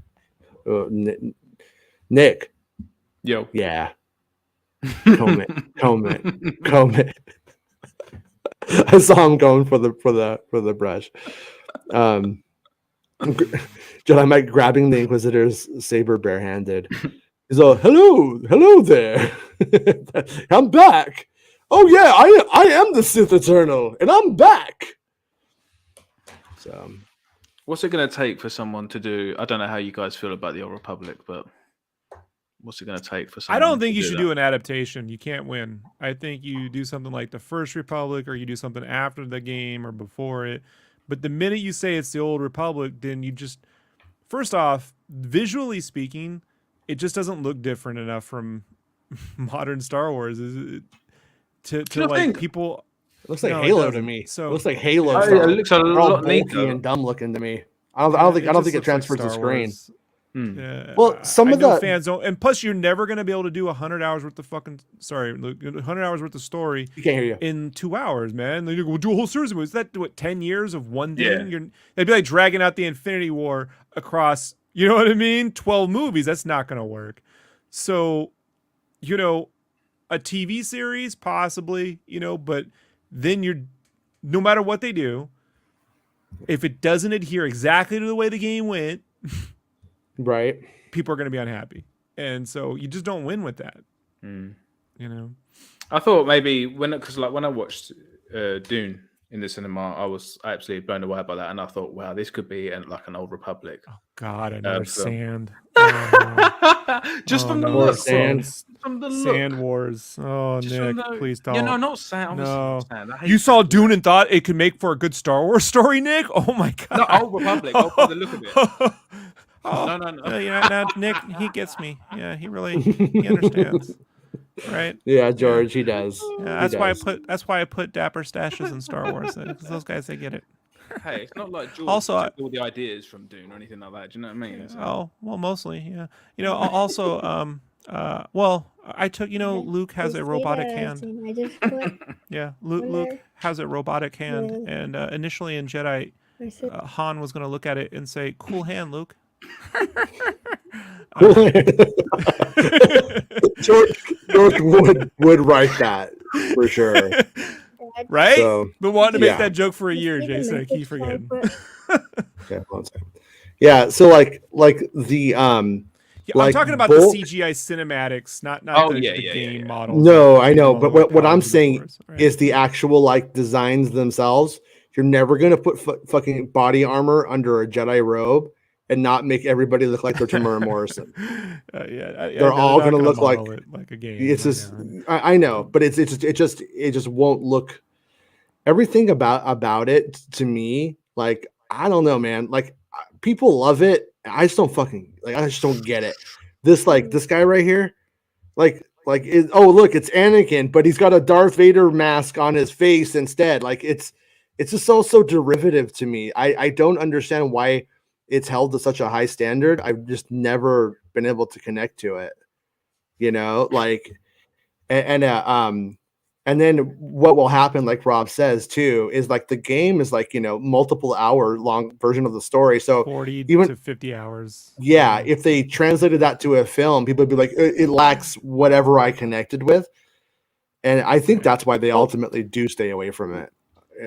Nick.
Yo.
Yeah. Comb it. I saw him going for the brush. Jedi Mike grabbing the Inquisitor's saber barehanded. He's all, hello there. I'm back. Oh yeah, I am the Sith Eternal, and I'm back. So,
what's it going to take for someone to do? I don't know how you guys feel about the Old Republic, but what's it going to take for someone?
I don't think you
to
should
that?
do an adaptation. You can't win. I think you do something like the First Republic, or you do something after the game or before it. But the minute you say it's the Old Republic, then you just, first off, visually speaking, it just doesn't look different enough from modern Star Wars. To like people.
it looks like
No, it
Halo to
doesn't.
me.
So-
it looks like Halo.
Oh,
Star
yeah, it
Wars.
looks a
They're all
lot
bulky
neater.
and dumb looking to me. I don't think it
just looks like
transfers to
Star
screen.
Wars. Yeah,
Well, some
I
of
know
the-
fans don't, and plus you're never going to be able to do 100 hours worth of 100 hours worth of story
You can't hear you.
in 2 hours, man. Like, we'll do a whole series of movies. Is that what 10 years of one thing?
Yeah.
They'd be like dragging out the Infinity War across, you know what I mean? 12 movies. That's not going to work. So, a TV series possibly, but then no matter what they do, if it doesn't adhere exactly to the way the game went,
Right.
people are going to be unhappy. And so you just don't win with that.
I thought maybe when I watched Dune in the cinema, I was absolutely blown away by that, and I thought, wow, this could be like an Old Republic.
Oh God, another
so-
sand. Oh,
Just
oh,
from the
no,
look,
sand.
from the look.
Sand Wars. Oh,
Just
Nick,
from the-
please don't.
not sand. Obviously
No.
not sand. I hate
You saw
sand.
Dune and thought it could make for a good Star Wars story, Nick? Oh my God.
No, Old Republic. By the look of it.
Oh,
No.
no, Nick, he gets me. Yeah, he understands. Right?
Yeah, George, he does.
Yeah,
He
that's why I put Dapper Stashes in Star Wars. 'Cause those guys, they get it.
Hey, it's not like George
Also,
took all the ideas from Dune or anything like that. Do you know what I mean? So-
Oh, well, mostly, yeah. Also, well, I took, Luke has a robotic hand.
I just put.
Yeah, Luke has a robotic hand,
Yeah.
and initially in Jedi,
I said,
Han was going to look at it and say, "Cool hand, Luke."
George would write that for sure.
Right?
So,
Been wanting to make
yeah.
that joke for a year,
"Leave a
Jason. I
message
keep
so I
forgetting.
put-"
okay, one second. Yeah, so like the
Yeah, I'm
like
talking about
bulk-
the CGI cinematics, not
Oh,
the,
yeah,
the
yeah,
game
yeah.
models.
No, I know,
All
but
the
what I'm
powers of the
saying
Force, right?
is the actual like designs themselves. You're never gonna put fucking body armor under a Jedi robe and not make everybody look like they're Tamara Morrison. They're all
not
gonna look like-
model it like a game.
It's
I
just
know.
I know, but it just won't look. Everything about it to me, like I don't know, man. Like people love it. I just don't get it. This guy right here, oh look, it's Anakin, but he's got a Darth Vader mask on his face instead. Like it's just so derivative to me. I don't understand why it's held to such a high standard. I've just never been able to connect to it. And then what will happen, like Rob says too, is like the game is like multiple hour long version of the story. So
40
even-
to 50 hours.
yeah, if they translated that to a film, people would be like, it lacks whatever I connected with. And I think that's why they ultimately do stay away from it.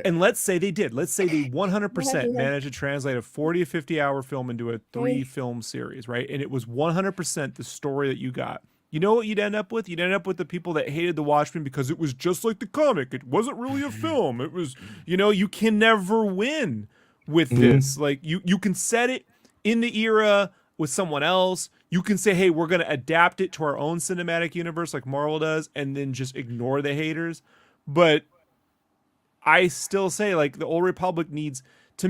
And let's say they did. Let's say they 100%
Yeah.
managed to translate a 40 to 50 hour film into a 3-film series, right? And it was 100% the story that you got. You know what you'd end up with? You'd end up with the people that hated The Watchmen because it was just like the comic. It wasn't really a film. It was, you can never win with this. Like you can set it in the era with someone else. You can say, hey, we're going to adapt it to our own cinematic universe like Marvel does, and then just ignore the haters. But I still say, like, the Old Republic needs to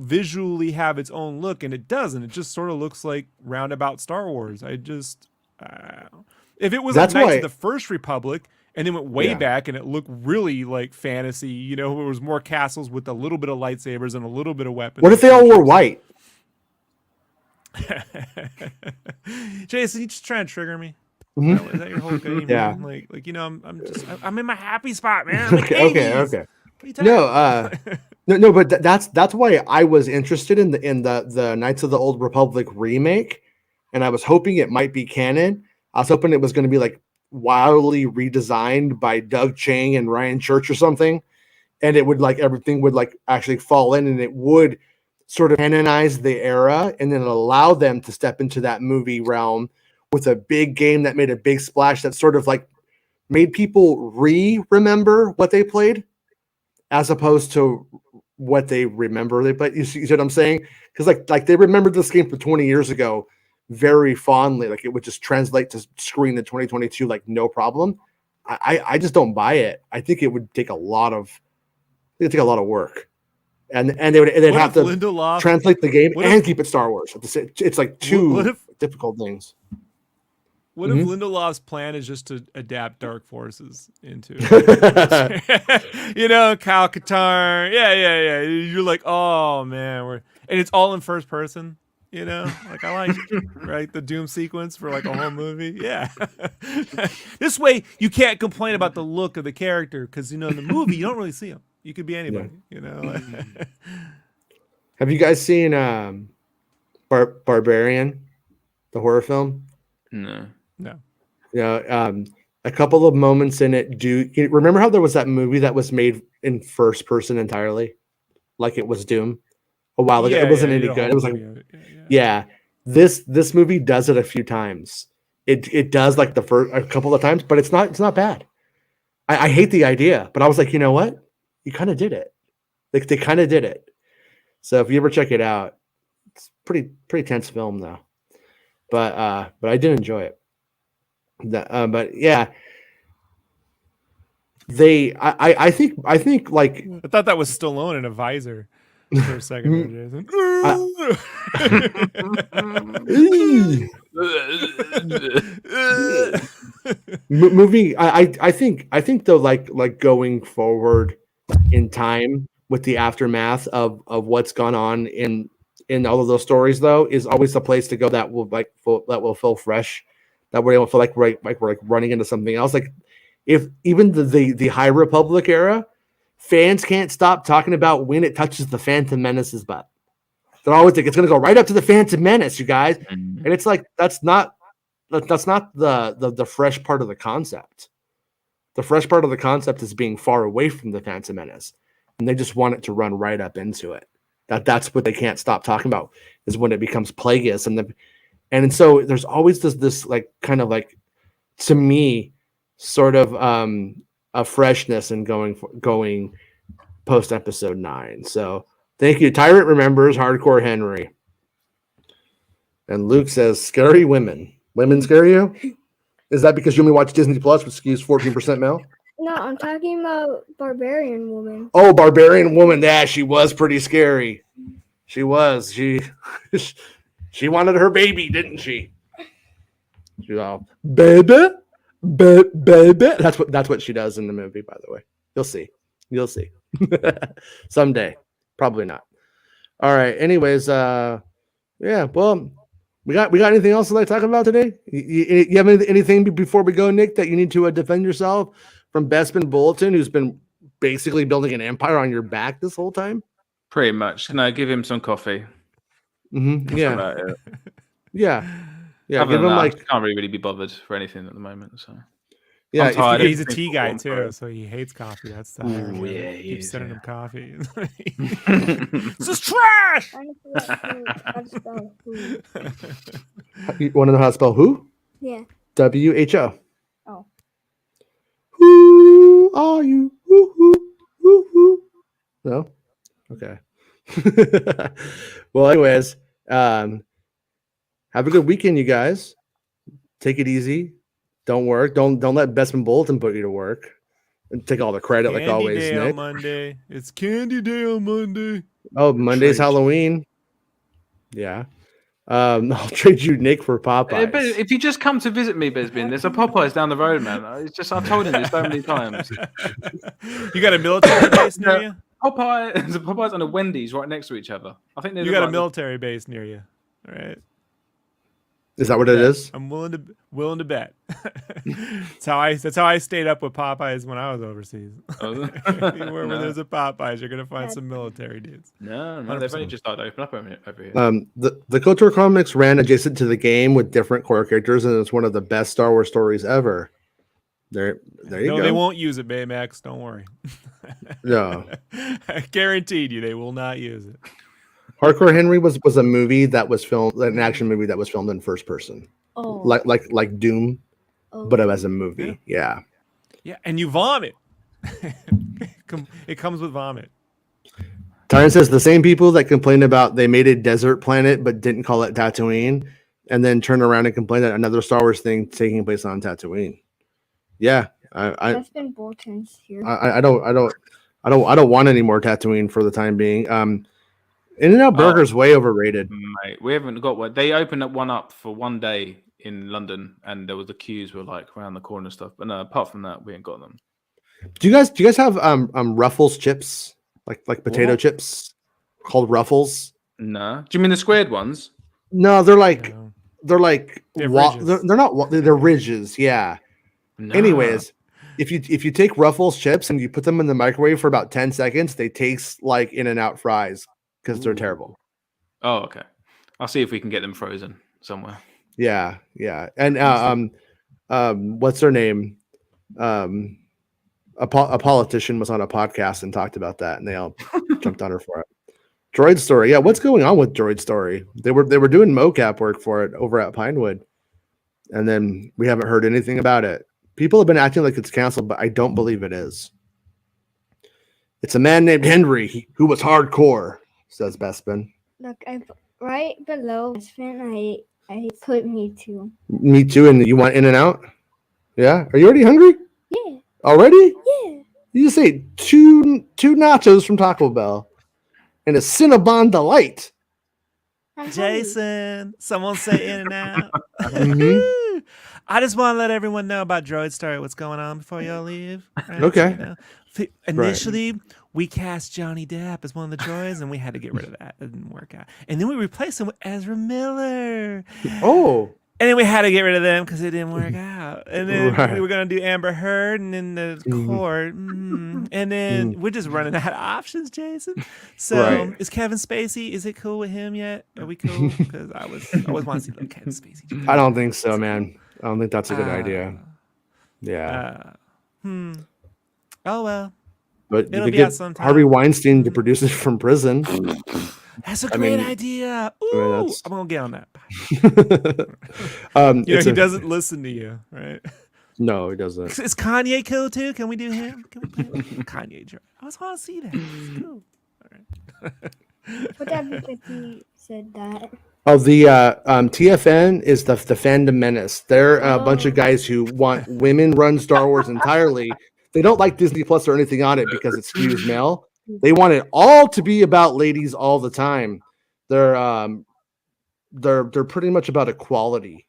visually have its own look, and it doesn't. It just sort of looks like roundabout Star Wars. If it was
That's
like Knights
why-
of the First Republic and then went way
Yeah.
back and it looked really like fantasy, it was more castles with a little bit of lightsabers and a little bit of weapons.
What if they all were white?
Jason, you just trying to trigger me?
Mhm.
Is that your whole game?
Yeah.
Man? Like I'm in my happy spot, man. I'm in
Okay,
Hades.
okay.
What are you talking about?
No, but that's why I was interested in the Knights of the Old Republic remake, and I was hoping it might be canon. I was hoping it was going to be like wildly redesigned by Doug Chang and Ryan Church or something, and it would like everything would like actually fall in, and it would sort of canonize the era, and then allow them to step into that movie realm with a big game that made a big splash that sort of like made people remember what they played as opposed to what they remember they played. You see what I'm saying? Because like they remembered this game from 20 years ago very fondly. Like it would just translate to screen in 2022 like no problem. I just don't buy it. I think it would take a lot of work. And they'd have to
Lindelof,
translate the game and
if,
keep it Star Wars. It's like two difficult things.
What if Lindelof's plan is just to adapt Dark Forces into, Kyle Katarn? Yeah. You're like, oh man, and it's all in first person. Like I like it, right? The Doom sequence for like a whole movie. Yeah. This way you can't complain about the look of the character because in the movie you don't really see him. You could be anybody.
Have you guys seen Barbarian, the horror film?
No.
A couple of moments in it. You remember how there was that movie that was made in first person entirely, like it was Doom a while ago? It wasn't any good. It was like, This movie does it a few times. It does like the first a couple of times, but it's not bad. I hate the idea, but I was like, you know what? You kind of did it. Like they kind of did it. So if you ever check it out, it's pretty tense film though. But I did enjoy it. But yeah, I think like
I thought that was Stallone in a visor for a second there, Jason.
Movie. I think though, like going forward in time with the aftermath of what's gone on in all of those stories though is always the place to go that will feel fresh, that we don't feel like we're running into something else. Like if even the High Republic era, fans can't stop talking about when it touches the Phantom Menace's butt. They're always like, it's going to go right up to the Phantom Menace, you guys. And it's like, that's not the fresh part of the concept. The fresh part of the concept is being far away from the Phantom Menace. And they just want it to run right up into it. That's what they can't stop talking about is when it becomes Plagueis. And so there's always this like, kind of like, to me, sort of a freshness in going post episode 9. So thank you. Tyrant remembers Hardcore Henry. And Luke says, scary women. Women scare you? Is that because you only watch Disney Plus, which skews 14% male?
No, I'm talking about Barbarian Woman.
Oh, Barbarian Woman. Yeah, she was pretty scary. She was. She wanted her baby, didn't she? She was all, baby. That's what she does in the movie, by the way. You'll see. Someday. Probably not. All right. Anyways, yeah, well, we got anything else to like talk about today? You have anything before we go, Nick, that you need to defend yourself from Bespin Bulletin, who's been basically building an empire on your back this whole time?
Pretty much. Can I give him some coffee?
Mm-hmm. Yeah. Yeah.
Other
Give
than
him
that,
like,
I can't really be bothered for anything at the moment. So
yeah,
I'm tired.
He's a tea guy too, so he hates coffee. That's the
Ooh, yeah, he
keep
is,
sending
yeah.
him coffee. This is trash.
you want to know how to spell who?
Yeah.
WHO.
Oh.
Who are you? Who? No? Okay. Well, anyways, have a good weekend, you guys. Take it easy. Don't work. Don't let Bestman Bulletin put you to work. And take all the credit,
Candy
like always,
Day
Nick.
on Monday. It's Candy Day on Monday.
Oh, Monday's
Trade.
Halloween. Yeah. I'll trade you Nick for Popeyes.
But if you just come to visit me, Bisbin, there's a Popeyes down the road, man. It's just I've told him this so many times.
You got a military base near you?
There's a Popeyes and a Wendy's right next to each other. I think
You got a military base near you. All right.
Is that what it is?
I'm willing to bet. That's how I stayed up with Popeyes when I was overseas. Anywhere where there's a Popeyes, you're gonna find some military dudes.
No, they've only just started to open up over here.
The KOTOR comics ran adjacent to the game with different core characters, and it's one of the best Star Wars stories ever. There you go.
They won't use it, Baymax. Don't worry.
No,
I guaranteed you they will not use it.
Hardcore Henry was a movie that was filmed, an action movie that was filmed in first person, like Doom, but as a movie. Yeah,
and you vomit. It comes with vomit.
Tyron says the same people that complained about they made a desert planet but didn't call it Tatooine, and then turn around and complain that another Star Wars thing taking place on Tatooine. Yeah,
That's been Bolton's here.
I don't want any more Tatooine for the time being. In-N-Out Burger's way overrated.
Mate, we haven't got one. They opened one up for one day in London, and there was the queues were like around the corner and stuff. But no, apart from that, we ain't got them.
Do you guys have Ruffles chips, like potato chips called Ruffles?
No. Do you mean the squared ones?
No, they're like
They're ridges.
they're not they're ridges. Yeah.
No.
Anyways, if you take Ruffles chips and you put them in the microwave for about 10 seconds, they taste like In-N-Out fries because they're terrible.
Oh, okay. I'll see if we can get them frozen somewhere.
Yeah. And what's her name? A politician was on a podcast and talked about that, and they all jumped on her for it. Droid Story. Yeah, what's going on with Droid Story? They were doing mocap work for it over at Pinewood, and then we haven't heard anything about it. People have been acting like it's canceled, but I don't believe it is. It's a man named Henry who was hardcore, says Bespin.
Look, right below Bespin, I put Me Too.
Me Too, and you want In-N-Out? Yeah? Are you already hungry?
Yeah.
Already?
Yeah.
You just ate two nachos from Taco Bell and a Cinnabon Delight.
Jason, someone say In-N-Out.
Mhm.
I just want to let everyone know about Droid Story. What's going on before y'all leave? Right?
Okay.
Initially, we cast Johnny Depp as one of the droids, and we had to get rid of that. It didn't work out. And then we replaced him with Ezra Miller.
Oh.
And then we had to get rid of them because it didn't work out. And then we were going to do Amber Heard and then the court. And then we're just running out of options, Jason. So is Kevin Spacey, is it cool with him yet? Are we cool? Because I always want to see little Kevin Spacey.
I don't think so, man. I don't think that's a good idea. Yeah.
Oh, well.
But
It'll
you
be
could
out
get
sometime.
Harvey Weinstein to produce it from prison.
That's a great idea. Ooh, I'm going to get on that. He doesn't listen to you, right?
No, he doesn't.
Is Kanye cool too? Can we do him? Can we play Kanye? I just want to see that. It's cool. All right.
What happened if he said that?
Oh, the TFN is the Fandom Menace. They're a bunch of guys who want women-run Star Wars entirely. They don't like Disney Plus or anything on it because it skews male. They want it all to be about ladies all the time. They're pretty much about equality.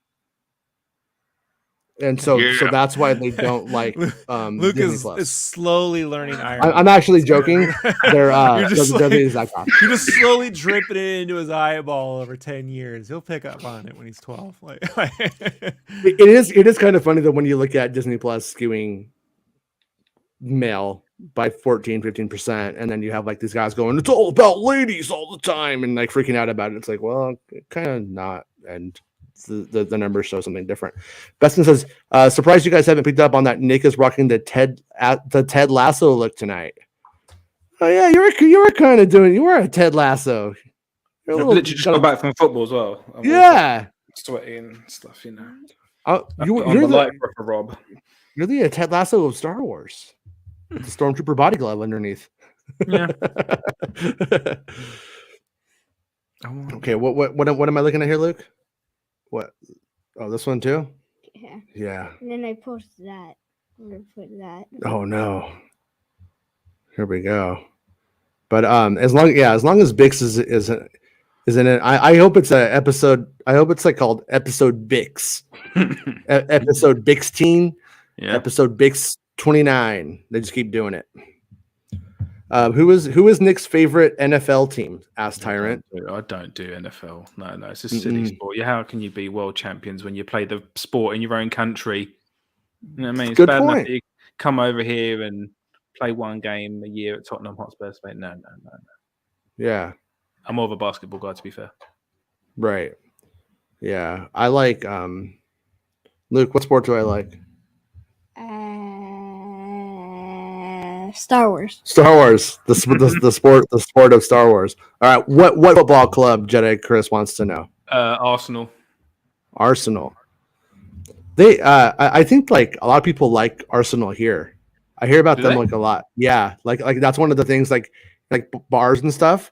And so that's why they don't like
Luke
Disney
is slowly learning Iron.
I'm actually joking. They're the exact opposite.
You're just slowly dripping it into his eyeball over 10 years. He'll pick up on it when he's 12.
It is kind of funny that when you look at Disney Plus skewing male by 14-15%, and then you have like these guys going, it's all about ladies all the time, and like freaking out about it. It's like, well, kind of not, and the numbers show something different. Beston says, surprised you guys haven't picked up on that. Nick is rocking the Ted Lasso look tonight. Oh yeah, you were kind of doing. You were a Ted Lasso.
I've literally just got back from football as well.
I'm
sweaty and stuff, you know.
You're
the for Rob.
You're the Ted Lasso of Star Wars. With the Stormtrooper body glove underneath.
Yeah.
Okay. What am I looking at here, Luke? What? Oh, this one too.
Yeah.
Yeah.
And then I posted that. I'm gonna put that.
Oh no. Here we go. But as long as Bix is in it, I hope it's a episode. I hope it's like called episode Bix. Episode Bix-teen.
Yeah.
Episode Bix 29. They just keep doing it. Who is Nick's favorite NFL team? Asked Tyrant.
I don't do NFL. No, it's a silly sport. Yeah, how can you be world champions when you play the sport in your own country? You know what I mean? It's
Good
bad enough
point.
that you come over here and play one game a year at Tottenham Hotspur. No.
Yeah.
I'm more of a basketball guy, to be fair.
Right. Yeah. I like Luke, what sport do I like?
Star Wars.
Star Wars. The sport of Star Wars. All right. What football club Jedi Chris wants to know?
Arsenal.
Arsenal. They I think like a lot of people like Arsenal here. I hear about
Do
them
they?
like a lot. Yeah. Like that's one of the things like bars and stuff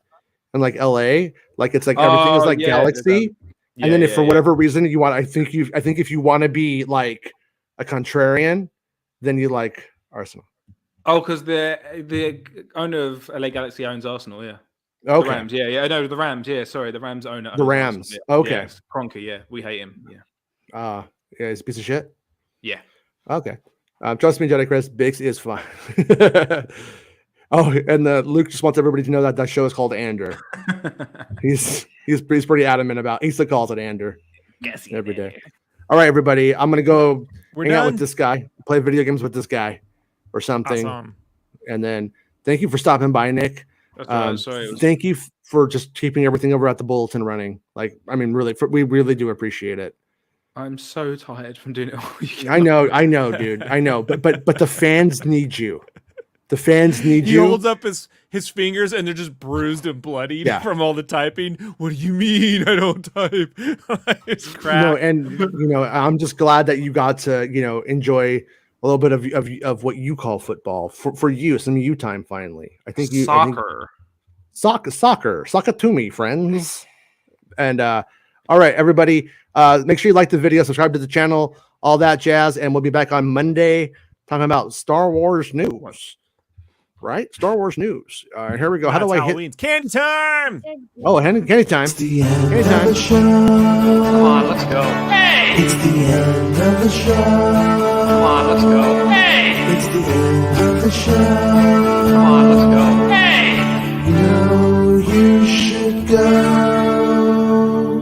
and like LA. Like it's like everything is like galaxy. And then if for whatever reason you want, I think if you want to be like a contrarian, then you like Arsenal.
Oh, because the owner of LA Galaxy owns Arsenal, yeah.
Okay.
The Rams, yeah. No, the Rams, yeah. Sorry, the Rams owner.
The
owns
Rams.
Arsenal, yeah.
Okay.
Yeah, Kroenke, yeah. We hate him, yeah.
Yeah, he's a piece of shit.
Yeah.
Okay. Trust me, Jedi Chris, Bix is fine. Oh, and Luke just wants everybody to know that show is called Ander. He's pretty adamant about. He still calls it Ander every day. All right, everybody. I'm gonna go hang out with this guy, play video games with this guy, or something.
Awesome.
And then thank you for stopping by, Nick.
Sorry.
Thank you for just keeping everything over at the bulletin running. Like, I mean, really, we really do appreciate it.
I'm so tired from doing it all weekend.
I know, dude. I know, but the fans need you. The fans need
He
you.
holds up his fingers and they're just bruised and bloodied from all the typing. What do you mean I don't type? It's crap.
No, and I'm just glad that you got to enjoy a little bit of what you call football for you, some you time finally. I think you
soccer
to me, friends. And all right, everybody, make sure you like the video, subscribe to the channel, all that jazz, and we'll be back on Monday talking about Star Wars news. Right? Star Wars news. All right, here we go. How do I hit
candy time?
Oh, candy time.
It's the end
Candy time.
of the show.
Come on, let's go. Hey!
It's the end of the show.
Come on, let's go. Hey!
It's the end of the show.
Come on, let's go. Hey!
You know you should go.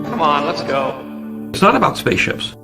Come on, let's go.
It's not about spaceships.